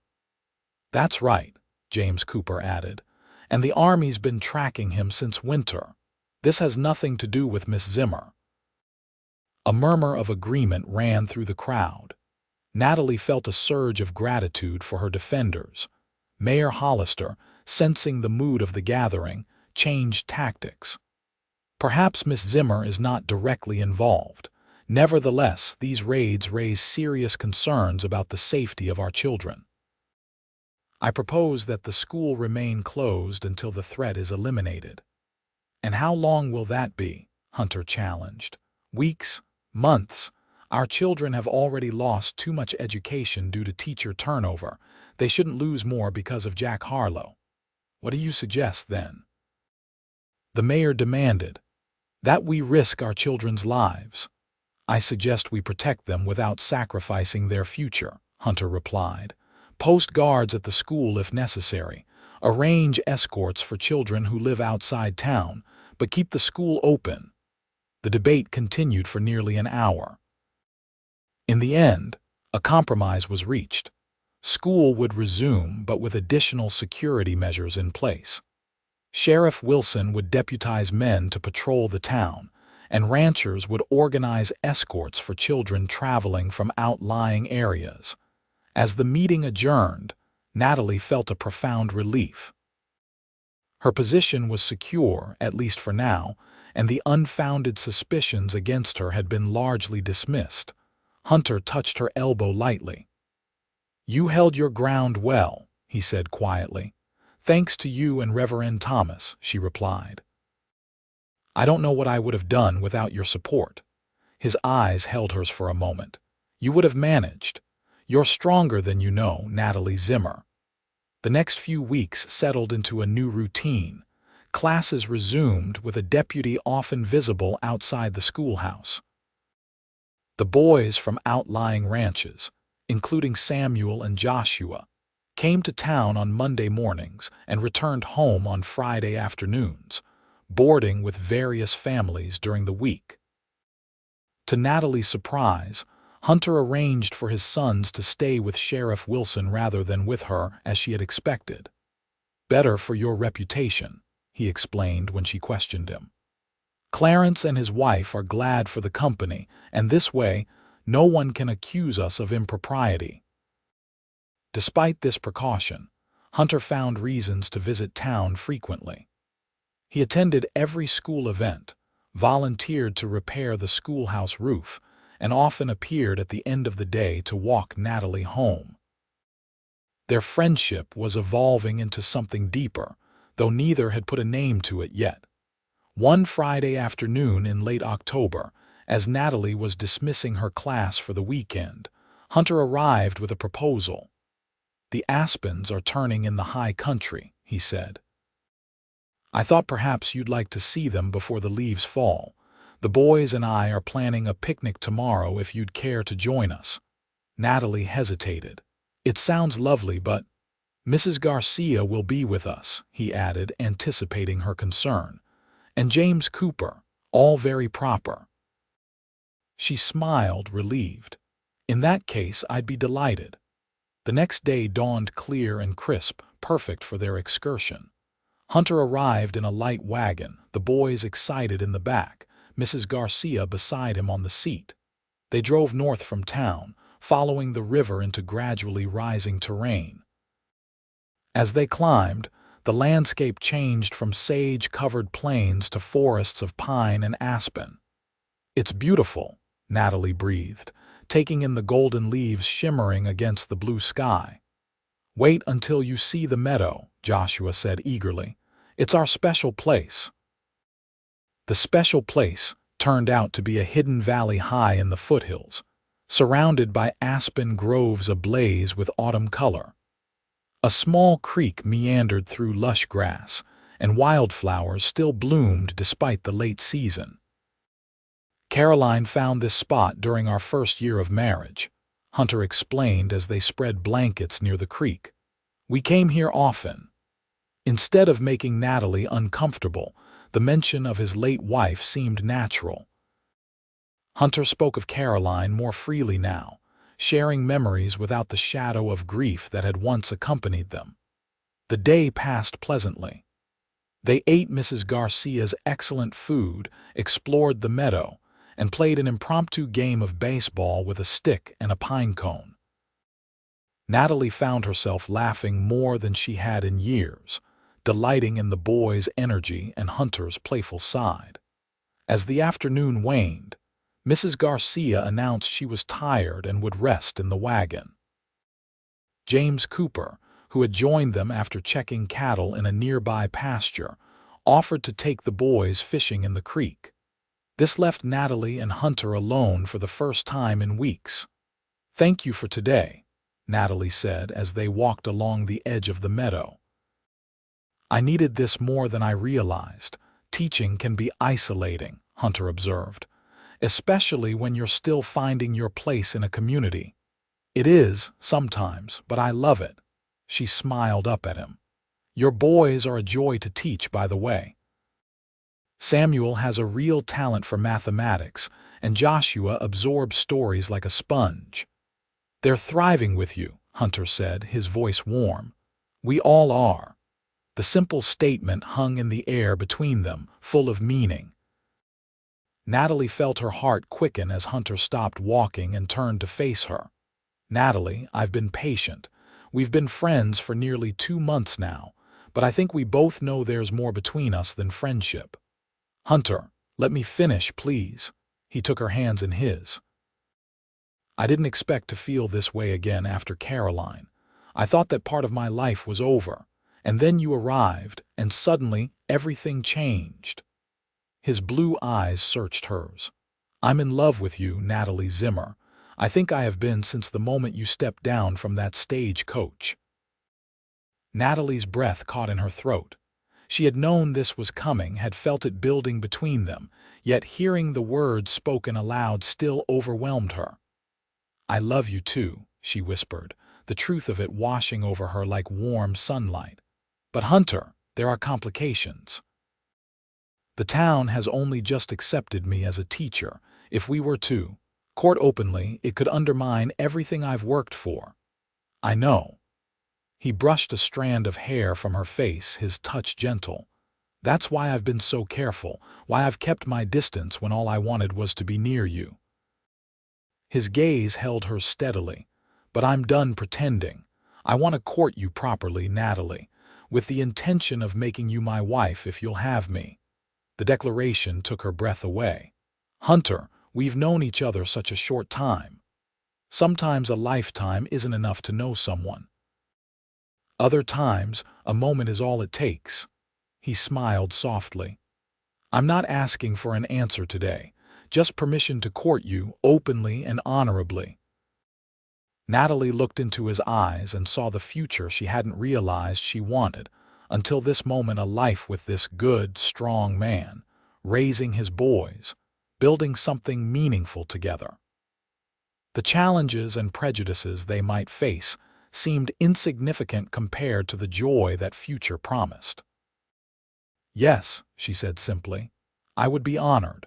Speaker 1: That's right, James Cooper added, and the army's been tracking him since winter. This has nothing to do with Miss Zimmer. A murmur of agreement ran through the crowd. Natalie felt a surge of gratitude for her defenders. Mayor Hollister, sensing the mood of the gathering, changed tactics. Perhaps Miss Zimmer is not directly involved. Nevertheless, these raids raise serious concerns about the safety of our children. I propose that the school remain closed until the threat is eliminated. And how long will that be? Hunter challenged. Weeks? Months? Our children have already lost too much education due to teacher turnover. They shouldn't lose more because of Jack Harlow. What do you suggest, then? The mayor demanded. That we risk our children's lives. I suggest we protect them without sacrificing their future, Hunter replied. Post guards at the school if necessary. Arrange escorts for children who live outside town, but keep the school open. The debate continued for nearly an hour. In the end, a compromise was reached. School would resume, but with additional security measures in place. Sheriff Wilson would deputize men to patrol the town, and ranchers would organize escorts for children traveling from outlying areas. As the meeting adjourned, Natalie felt a profound relief. Her position was secure, at least for now, and the unfounded suspicions against her had been largely dismissed. Hunter touched her elbow lightly. You held your ground well, he said quietly. Thanks to you and Reverend Thomas, she replied. I don't know what I would have done without your support. His eyes held hers for a moment. You would have managed. You're stronger than you know, Natalie Zimmer. The next few weeks settled into a new routine. Classes resumed with a deputy often visible outside the schoolhouse. The boys from outlying ranches, including Samuel and Joshua, came to town on Monday mornings and returned home on Friday afternoons, boarding with various families during the week. To Natalie's surprise, Hunter arranged for his sons to stay with Sheriff Wilson rather than with her, as she had expected. Better for your reputation, he explained when she questioned him. Clarence and his wife are glad for the company, and this way, no one can accuse us of impropriety. Despite this precaution, Hunter found reasons to visit town frequently. He attended every school event, volunteered to repair the schoolhouse roof, and often appeared at the end of the day to walk Natalie home. Their friendship was evolving into something deeper, though neither had put a name to it yet. One Friday afternoon in late October, as Natalie was dismissing her class for the weekend, Hunter arrived with a proposal. The aspens are turning in the high country, he said. I thought perhaps you'd like to see them before the leaves fall. The boys and I are planning a picnic tomorrow if you'd care to join us. Natalie hesitated. It sounds lovely, but Mrs. Garcia will be with us, he added, anticipating her concern. And James Cooper, all very proper. She smiled, relieved. In that case, I'd be delighted. The next day dawned clear and crisp, perfect for their excursion. Hunter arrived in a light wagon, the boys excited in the back, Mrs. Garcia beside him on the seat. They drove north from town, following the river into gradually rising terrain. As they climbed, the landscape changed from sage-covered plains to forests of pine and aspen. It's beautiful, Natalie breathed, taking in the golden leaves shimmering against the blue sky. Wait until you see the meadow, Joshua said eagerly. It's our special place. The special place turned out to be a hidden valley high in the foothills, surrounded by aspen groves ablaze with autumn color. A small creek meandered through lush grass, and wildflowers still bloomed despite the late season. Caroline found this spot during our first year of marriage, Hunter explained as they spread blankets near the creek. We came here often. Instead of making Natalie uncomfortable, the mention of his late wife seemed natural. Hunter spoke of Caroline more freely now, sharing memories without the shadow of grief that had once accompanied them. The day passed pleasantly. They ate Mrs. Garcia's excellent food, explored the meadow, and played an impromptu game of baseball with a stick and a pine cone. Natalie found herself laughing more than she had in years, delighting in the boys' energy and Hunter's playful side. As the afternoon waned, Mrs. Garcia announced she was tired and would rest in the wagon. James Cooper, who had joined them after checking cattle in a nearby pasture, offered to take the boys fishing in the creek. This left Natalie and Hunter alone for the first time in weeks. "Thank you for today," Natalie said as they walked along the edge of the meadow. "I needed this more than I realized. Teaching can be isolating," Hunter observed, "especially when you're still finding your place in a community." "It is, sometimes, but I love it." She smiled up at him. "Your boys are a joy to teach, by the way. Samuel has a real talent for mathematics, and Joshua absorbs stories like a sponge." "They're thriving with you," Hunter said, his voice warm. "We all are." The simple statement hung in the air between them, full of meaning. Natalie felt her heart quicken as Hunter stopped walking and turned to face her. "Natalie, I've been patient. We've been friends for nearly 2 months now, but I think we both know there's more between us than friendship." "Hunter, let me finish, please." He took her hands in his. "I didn't expect to feel this way again after Caroline. I thought that part of my life was over. And then you arrived, and suddenly everything changed." His blue eyes searched hers. "I'm in love with you, Natalie Zimmer. I think I have been since the moment you stepped down from that stagecoach." Natalie's breath caught in her throat. She had known this was coming, had felt it building between them, yet hearing the words spoken aloud still overwhelmed her. "I love you too," she whispered, the truth of it washing over her like warm sunlight. "But Hunter, there are complications. The town has only just accepted me as a teacher. If we were to court openly, it could undermine everything I've worked for." "I know." He brushed a strand of hair from her face, his touch gentle. "That's why I've been so careful, why I've kept my distance when all I wanted was to be near you." His gaze held hers steadily. "But I'm done pretending. I want to court you properly, Natalie, with the intention of making you my wife if you'll have me." The declaration took her breath away. "Hunter, we've known each other such a short time. Sometimes a lifetime isn't enough to know someone. Other times, a moment is all it takes." He smiled softly. "I'm not asking for an answer today, just permission to court you openly and honorably." Natalie looked into his eyes and saw the future she hadn't realized she wanted, until this moment, a life with this good, strong man, raising his boys, building something meaningful together. The challenges and prejudices they might face seemed insignificant compared to the joy that future promised. "Yes," she said simply, "I would be honored."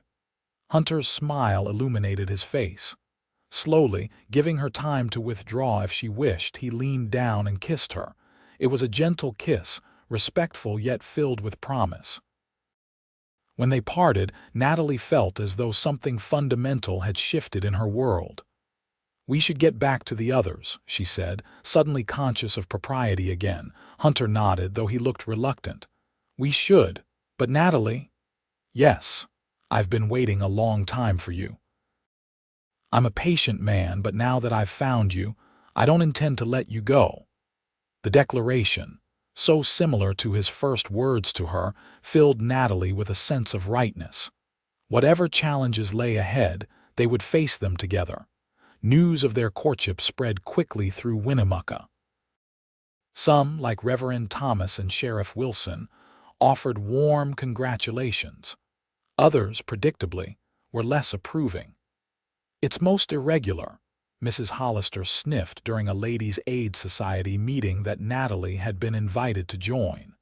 Speaker 1: Hunter's smile illuminated his face. Slowly, giving her time to withdraw if she wished, he leaned down and kissed her. It was a gentle kiss, respectful yet filled with promise. When they parted, Natalie felt as though something fundamental had shifted in her world. "We should get back to the others," she said, suddenly conscious of propriety again. Hunter nodded, though he looked reluctant. "We should. But Natalie—" "Yes, I've been waiting a long time for you. I'm a patient man, but now that I've found you, I don't intend to let you go." The declaration, so similar to his first words to her, filled Natalie with a sense of rightness. Whatever challenges lay ahead, they would face them together. News of their courtship spread quickly through Winnemucca. Some, like Reverend Thomas and Sheriff Wilson, offered warm congratulations. Others, predictably, were less approving. "It's most irregular," Mrs. Hollister sniffed during a Ladies' Aid Society meeting that Natalie had been invited to join.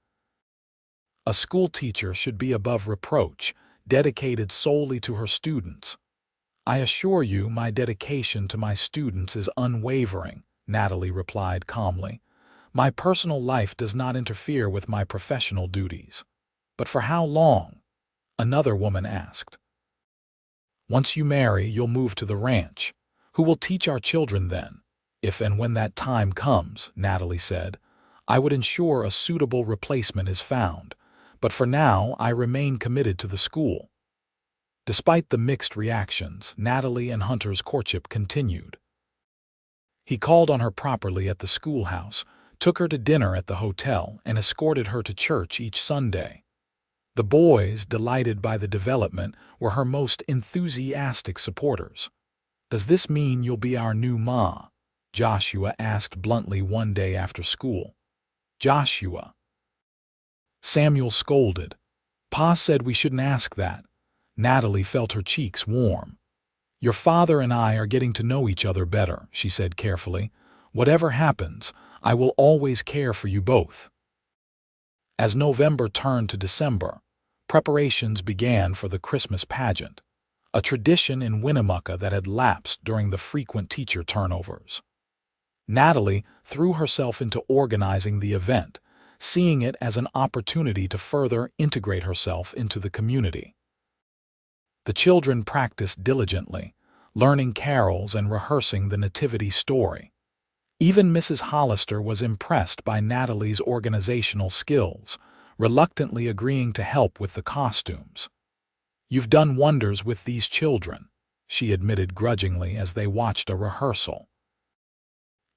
Speaker 1: "A school teacher should be above reproach, dedicated solely to her students." "I assure you my dedication to my students is unwavering," Natalie replied calmly. "My personal life does not interfere with my professional duties." "But for how long?" another woman asked. "Once you marry, you'll move to the ranch. Who will teach our children then?" "If and when that time comes," Natalie said, "I would ensure a suitable replacement is found. But for now, I remain committed to the school." Despite the mixed reactions, Natalie and Hunter's courtship continued. He called on her properly at the schoolhouse, took her to dinner at the hotel, and escorted her to church each Sunday. The boys, delighted by the development, were her most enthusiastic supporters. "Does this mean you'll be our new ma?" Joshua asked bluntly one day after school. "Joshua," Samuel scolded. "Pa said we shouldn't ask that." Natalie felt her cheeks warm. "Your father and I are getting to know each other better," she said carefully. "Whatever happens, I will always care for you both." As November turned to December, preparations began for the Christmas pageant, a tradition in Winnemucca that had lapsed during the frequent teacher turnovers. Natalie threw herself into organizing the event, seeing it as an opportunity to further integrate herself into the community. The children practiced diligently, learning carols and rehearsing the nativity story. Even Mrs. Hollister was impressed by Natalie's organizational skills, reluctantly agreeing to help with the costumes. "You've done wonders with these children," she admitted grudgingly as they watched a rehearsal.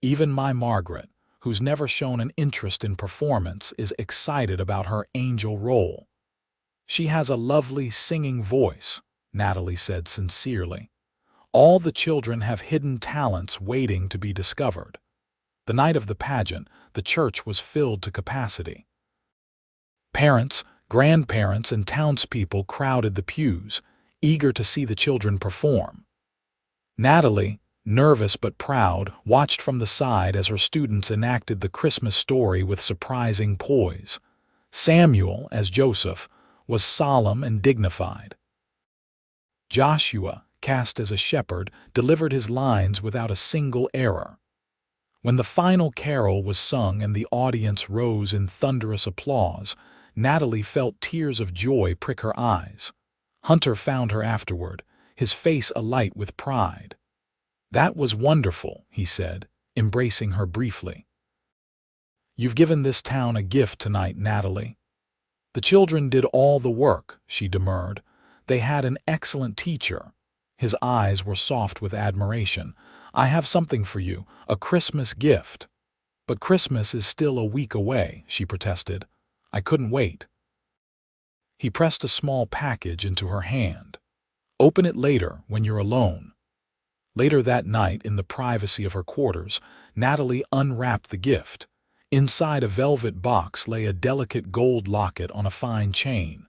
Speaker 1: "Even my Margaret, who's never shown an interest in performance, is excited about her angel role. She has a lovely singing voice," Natalie said sincerely. "All the children have hidden talents waiting to be discovered." The night of the pageant, the church was filled to capacity. Parents, grandparents, and townspeople crowded the pews, eager to see the children perform. Natalie, nervous but proud, watched from the side as her students enacted the Christmas story with surprising poise. Samuel, as Joseph, was solemn and dignified. Joshua, cast as a shepherd, delivered his lines without a single error. When the final carol was sung and the audience rose in thunderous applause, Natalie felt tears of joy prick her eyes. Hunter found her afterward, his face alight with pride. "That was wonderful," he said, embracing her briefly. "You've given this town a gift tonight, Natalie." "The children did all the work," she demurred. "They had an excellent teacher." His eyes were soft with admiration. "I have something for you, a Christmas gift." "But Christmas is still a week away," she protested. "I couldn't wait." He pressed a small package into her hand. "Open it later, when you're alone." Later that night, in the privacy of her quarters, Natalie unwrapped the gift. Inside a velvet box lay a delicate gold locket on a fine chain.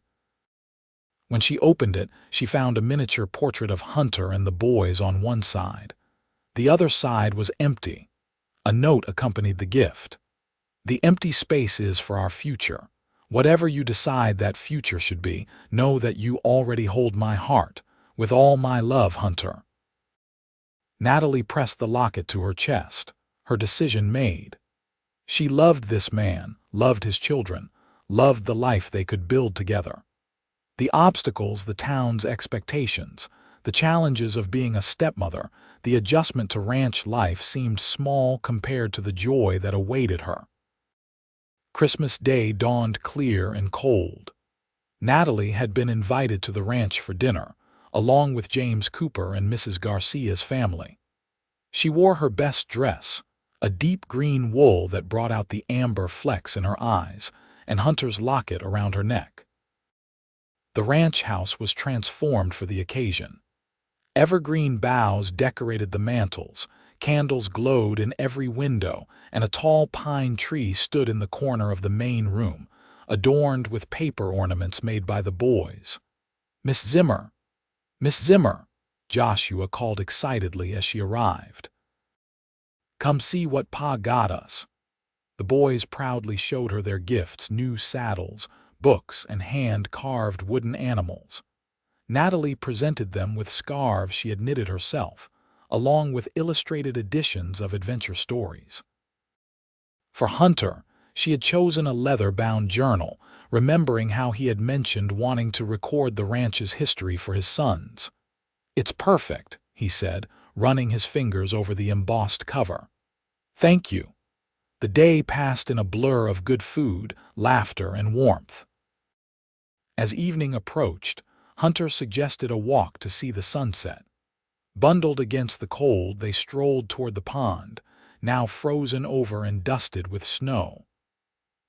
Speaker 1: When she opened it, she found a miniature portrait of Hunter and the boys on one side. The other side was empty. A note accompanied the gift. "The empty space is for our future. Whatever you decide that future should be, know that you already hold my heart. With all my love, Hunter." Natalie pressed the locket to her chest, her decision made. She loved this man, loved his children, loved the life they could build together. The obstacles, the town's expectations, the challenges of being a stepmother, the adjustment to ranch life seemed small compared to the joy that awaited her. Christmas Day dawned clear and cold. Natalie had been invited to the ranch for dinner, along with James Cooper and Mrs. Garcia's family. She wore her best dress, a deep green wool that brought out the amber flecks in her eyes, and Hunter's locket around her neck. The ranch house was transformed for the occasion. Evergreen boughs decorated the mantels, candles glowed in every window, and a tall pine tree stood in the corner of the main room, adorned with paper ornaments made by the boys. "Miss Zimmer! Miss Zimmer!" Joshua called excitedly as she arrived. "Come see what Pa got us." The boys proudly showed her their gifts, new saddles, books, and hand-carved wooden animals. Natalie presented them with scarves she had knitted herself, along with illustrated editions of adventure stories. For Hunter, she had chosen a leather-bound journal, remembering how he had mentioned wanting to record the ranch's history for his sons. "It's perfect," he said, running his fingers over the embossed cover. "Thank you." The day passed in a blur of good food, laughter, and warmth. As evening approached, Hunter suggested a walk to see the sunset. Bundled against the cold, they strolled toward the pond, now frozen over and dusted with snow.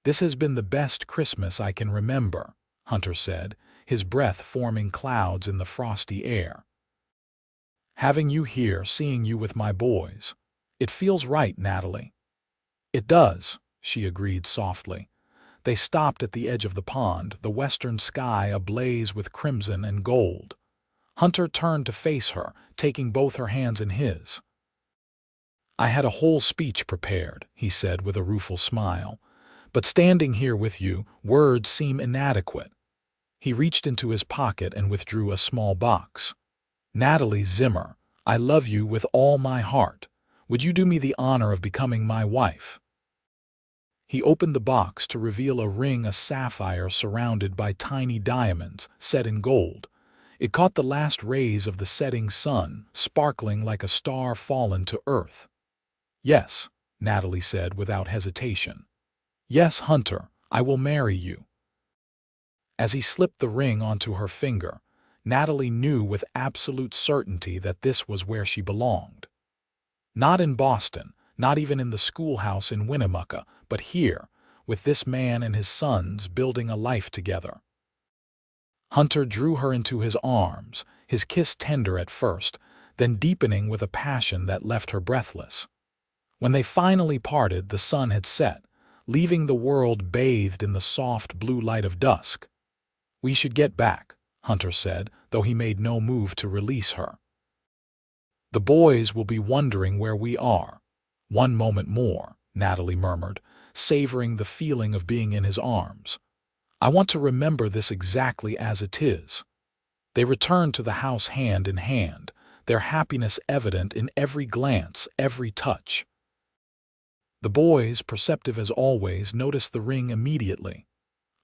Speaker 1: "This has been the best Christmas I can remember," Hunter said, his breath forming clouds in the frosty air. "Having you here, seeing you with my boys. It feels right, Natalie." "It does," she agreed softly. They stopped at the edge of the pond, the western sky ablaze with crimson and gold. Hunter turned to face her, taking both her hands in his. "I had a whole speech prepared," he said with a rueful smile. "But standing here with you, words seem inadequate." He reached into his pocket and withdrew a small box. "Natalie Zimmer, I love you with all my heart. Would you do me the honor of becoming my wife?" He opened the box to reveal a ring, a sapphire surrounded by tiny diamonds set in gold. It caught the last rays of the setting sun, sparkling like a star fallen to earth. "Yes," Natalie said without hesitation. "Yes, Hunter, I will marry you." As he slipped the ring onto her finger, Natalie knew with absolute certainty that this was where she belonged. Not in Boston, not even in the schoolhouse in Winnemucca, but here, with this man and his sons building a life together. Hunter drew her into his arms, his kiss tender at first, then deepening with a passion that left her breathless. When they finally parted, the sun had set, leaving the world bathed in the soft blue light of dusk. "We should get back," Hunter said, though he made no move to release her. "The boys will be wondering where we are." "One moment more," Natalie murmured, savoring the feeling of being in his arms. "I want to remember this exactly as it is." They returned to the house hand in hand, their happiness evident in every glance, every touch. The boys, perceptive as always, noticed the ring immediately.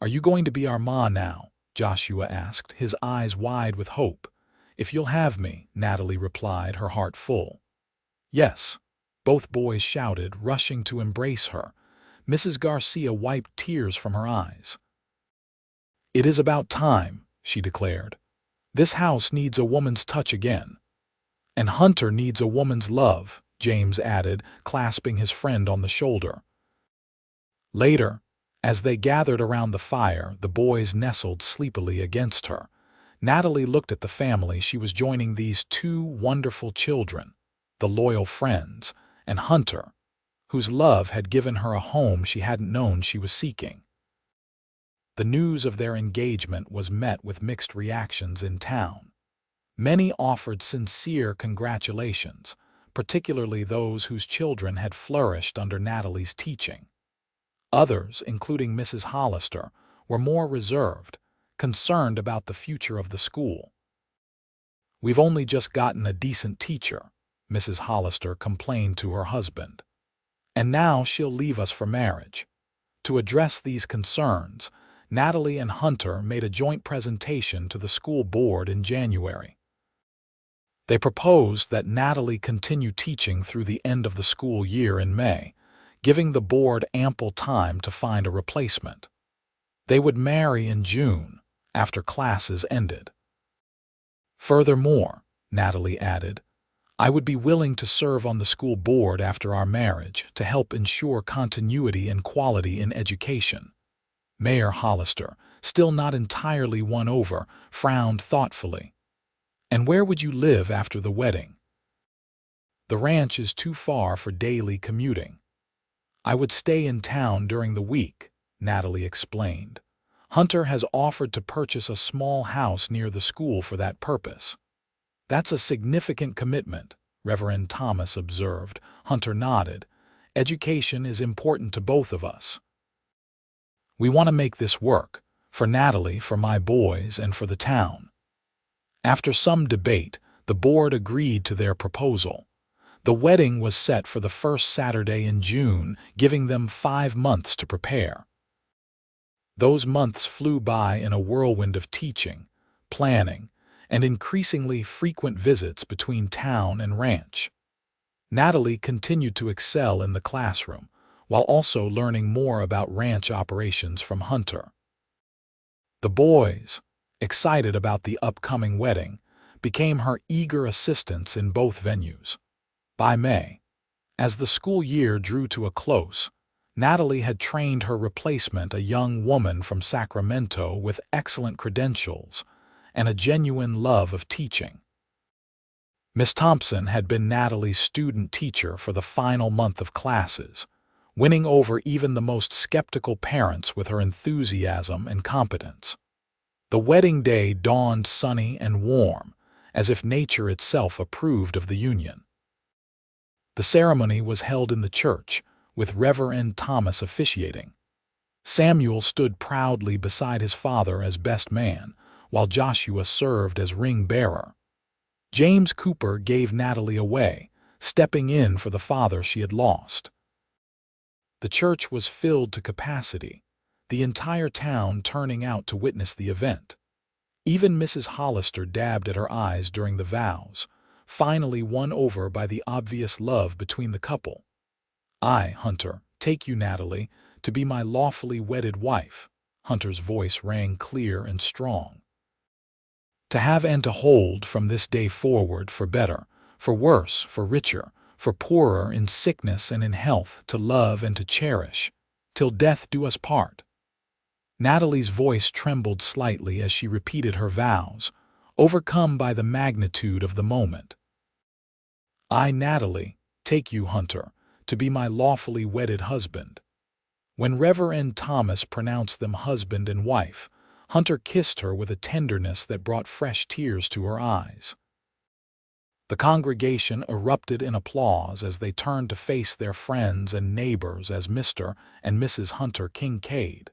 Speaker 1: "Are you going to be our ma now?" Joshua asked, his eyes wide with hope. "If you'll have me," Natalie replied, her heart full. "Yes," both boys shouted, rushing to embrace her. Mrs. Garcia wiped tears from her eyes. "It is about time," she declared. "This house needs a woman's touch again." "And Hunter needs a woman's love," James added, clasping his friend on the shoulder. Later, as they gathered around the fire, the boys nestled sleepily against her. Natalie looked at the family she was joining, these two wonderful children, the loyal friends, and Hunter, whose love had given her a home she hadn't known she was seeking. The news of their engagement was met with mixed reactions in town. Many offered sincere congratulations, particularly those whose children had flourished under Natalie's teaching. Others, including Mrs. Hollister, were more reserved, concerned about the future of the school. "We've only just gotten a decent teacher," Mrs. Hollister complained to her husband. "And now she'll leave us for marriage." To address these concerns, Natalie and Hunter made a joint presentation to the school board in January. They proposed that Natalie continue teaching through the end of the school year in May, giving the board ample time to find a replacement. They would marry in June, after classes ended. "Furthermore," Natalie added, "I would be willing to serve on the school board after our marriage to help ensure continuity and quality in education." Mayor Hollister, still not entirely won over, frowned thoughtfully. "And where would you live after the wedding?" "The ranch is too far for daily commuting." "I would stay in town during the week," Natalie explained. "Hunter has offered to purchase a small house near the school for that purpose." "That's a significant commitment," Reverend Thomas observed. Hunter nodded. "Education is important to both of us." "We want to make this work, for Natalie, for my boys, and for the town." After some debate, the board agreed to their proposal. The wedding was set for the first Saturday in June, giving them 5 months to prepare. Those months flew by in a whirlwind of teaching, planning, and increasingly frequent visits between town and ranch. Natalie continued to excel in the classroom, while also learning more about ranch operations from Hunter. The boys, excited about the upcoming wedding, became her eager assistants in both venues. By May, as the school year drew to a close, Natalie had trained her replacement, a young woman from Sacramento with excellent credentials and a genuine love of teaching. Miss Thompson had been Natalie's student teacher for the final month of classes, winning over even the most skeptical parents with her enthusiasm and competence. The wedding day dawned sunny and warm, as if nature itself approved of the union. The ceremony was held in the church, with Reverend Thomas officiating. Samuel stood proudly beside his father as best man, while Joshua served as ring bearer. James Cooper gave Natalie away, stepping in for the father she had lost. The church was filled to capacity, the entire town turning out to witness the event. Even Mrs. Hollister dabbed at her eyes during the vows, finally won over by the obvious love between the couple. "I, Hunter, take you, Natalie, to be my lawfully wedded wife." Hunter's voice rang clear and strong. "To have and to hold from this day forward, for better, for worse, for richer, for poorer, in sickness and in health, to love and to cherish, till death do us part." Natalie's voice trembled slightly as she repeated her vows, overcome by the magnitude of the moment. "I, Natalie, take you, Hunter, to be my lawfully wedded husband." When Reverend Thomas pronounced them husband and wife, Hunter kissed her with a tenderness that brought fresh tears to her eyes. The congregation erupted in applause as they turned to face their friends and neighbors as Mr. and Mrs. Hunter Kincaid.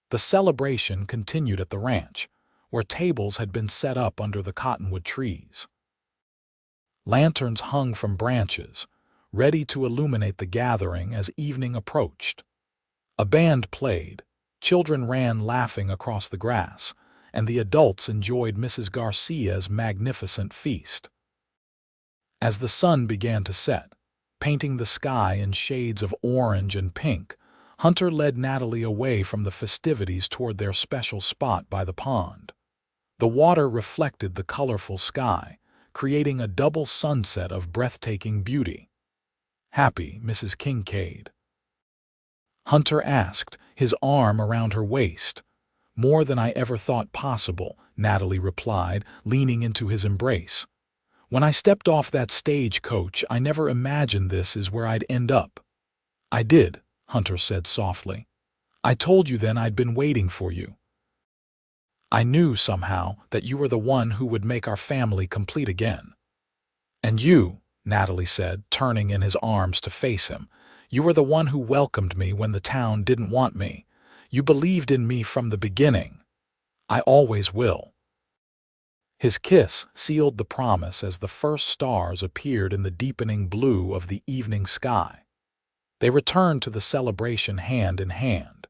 Speaker 1: The celebration continued at the ranch, where tables had been set up under the cottonwood trees. Lanterns hung from branches, ready to illuminate the gathering as evening approached. A band played, children ran laughing across the grass, and the adults enjoyed Mrs. Garcia's magnificent feast. As the sun began to set, painting the sky in shades of orange and pink, Hunter led Natalie away from the festivities toward their special spot by the pond. The water reflected the colorful sky, creating a double sunset of breathtaking beauty. "Happy, Mrs. Kincaid?" Hunter asked, his arm around her waist. "More than I ever thought possible," Natalie replied, leaning into his embrace. "When I stepped off that stagecoach, I never imagined this is where I'd end up." "I did," Hunter said softly. "I told you then I'd been waiting for you. I knew somehow that you were the one who would make our family complete again." "And you," Natalie said, turning in his arms to face him, "you were the one who welcomed me when the town didn't want me. You believed in me from the beginning. I always will." His kiss sealed the promise as the first stars appeared in the deepening blue of the evening sky. They returned to the celebration hand in hand,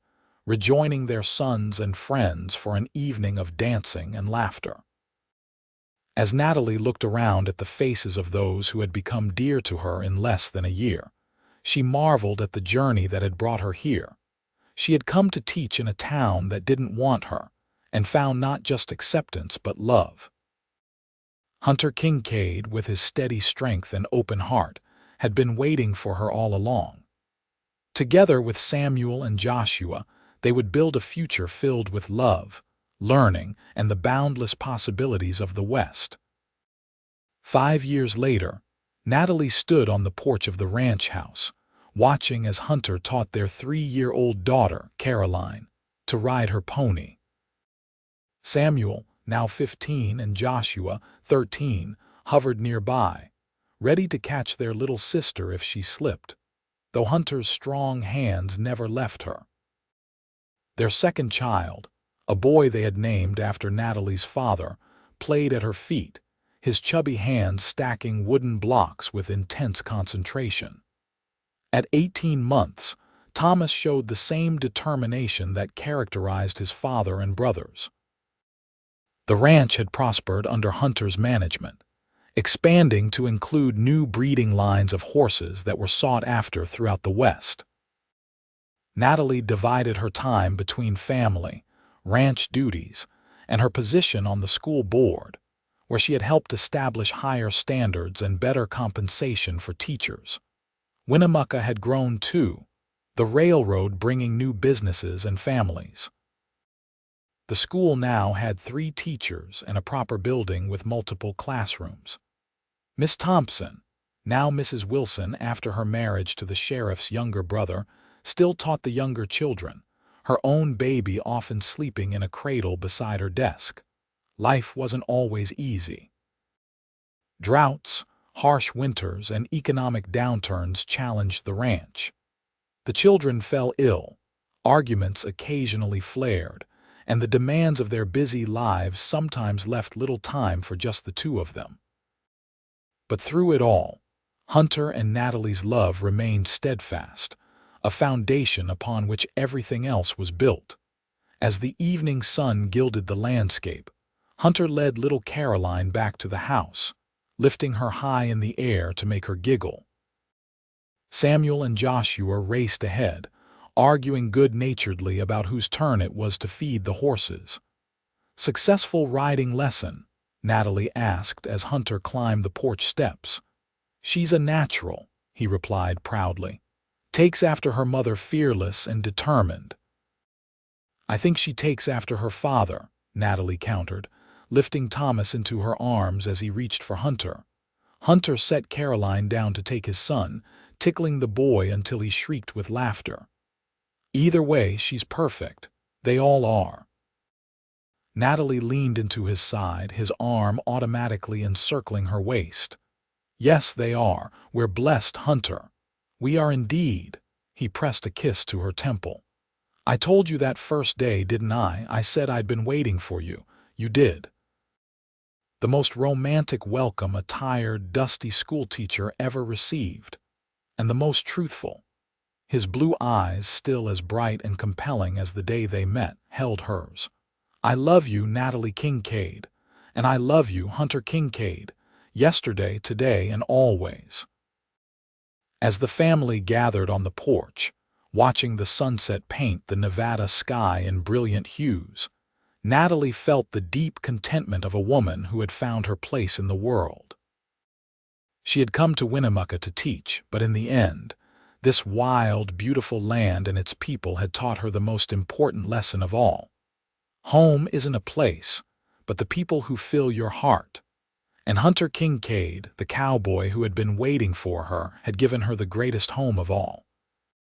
Speaker 1: rejoining their sons and friends for an evening of dancing and laughter. As Natalie looked around at the faces of those who had become dear to her in less than a year, she marveled at the journey that had brought her here. She had come to teach in a town that didn't want her, and found not just acceptance but love. Hunter Kincaid, with his steady strength and open heart, had been waiting for her all along. Together with Samuel and Joshua, they would build a future filled with love, learning, and the boundless possibilities of the West. 5 years later, Natalie stood on the porch of the ranch house, watching as Hunter taught their 3-year-old daughter, Caroline, to ride her pony. Samuel, now 15, and Joshua, 13, hovered nearby, ready to catch their little sister if she slipped, though Hunter's strong hands never left her. Their second child, a boy they had named after Natalie's father, played at her feet, his chubby hands stacking wooden blocks with intense concentration. At 18 months, Thomas showed the same determination that characterized his father and brothers. The ranch had prospered under Hunter's management, expanding to include new breeding lines of horses that were sought after throughout the West. Natalie divided her time between family, ranch duties, and her position on the school board, where she had helped establish higher standards and better compensation for teachers. Winnemucca had grown too, the railroad bringing new businesses and families. The school now had 3 teachers and a proper building with multiple classrooms. Miss Thompson, now Mrs. Wilson after her marriage to the sheriff's younger brother, still taught the younger children, her own baby often sleeping in a cradle beside her desk. Life wasn't always easy. Droughts, harsh winters, and economic downturns challenged the ranch. The children fell ill, arguments occasionally flared, and the demands of their busy lives sometimes left little time for just the 2 of them. But through it all, Hunter and Natalie's love remained steadfast, a foundation upon which everything else was built. As the evening sun gilded the landscape, Hunter led little Caroline back to the house, lifting her high in the air to make her giggle. Samuel and Joshua raced ahead, arguing good-naturedly about whose turn it was to feed the horses. "Successful riding lesson?" Natalie asked as Hunter climbed the porch steps. "She's a natural," he replied proudly. "Takes after her mother, fearless and determined." "I think she takes after her father," Natalie countered, lifting Thomas into her arms as he reached for Hunter. Hunter set Caroline down to take his son, tickling the boy until he shrieked with laughter. "Either way, she's perfect. They all are." Natalie leaned into his side, his arm automatically encircling her waist. "Yes, they are. We're blessed, Hunter. We are indeed." He pressed a kiss to her temple. "I told you that first day, didn't I? I said I'd been waiting for you. You did." The most romantic welcome a tired, dusty schoolteacher ever received, and the most truthful. His blue eyes, still as bright and compelling as the day they met, held hers. "I love you, Natalie Kincaid. And I love you, Hunter Kincaid. Yesterday, today, and always." As the family gathered on the porch, watching the sunset paint the Nevada sky in brilliant hues, Natalie felt the deep contentment of a woman who had found her place in the world. She had come to Winnemucca to teach, but in the end, this wild, beautiful land and its people had taught her the most important lesson of all. Home isn't a place, but the people who fill your heart. And Hunter Kincaid, the cowboy who had been waiting for her, had given her the greatest home of all.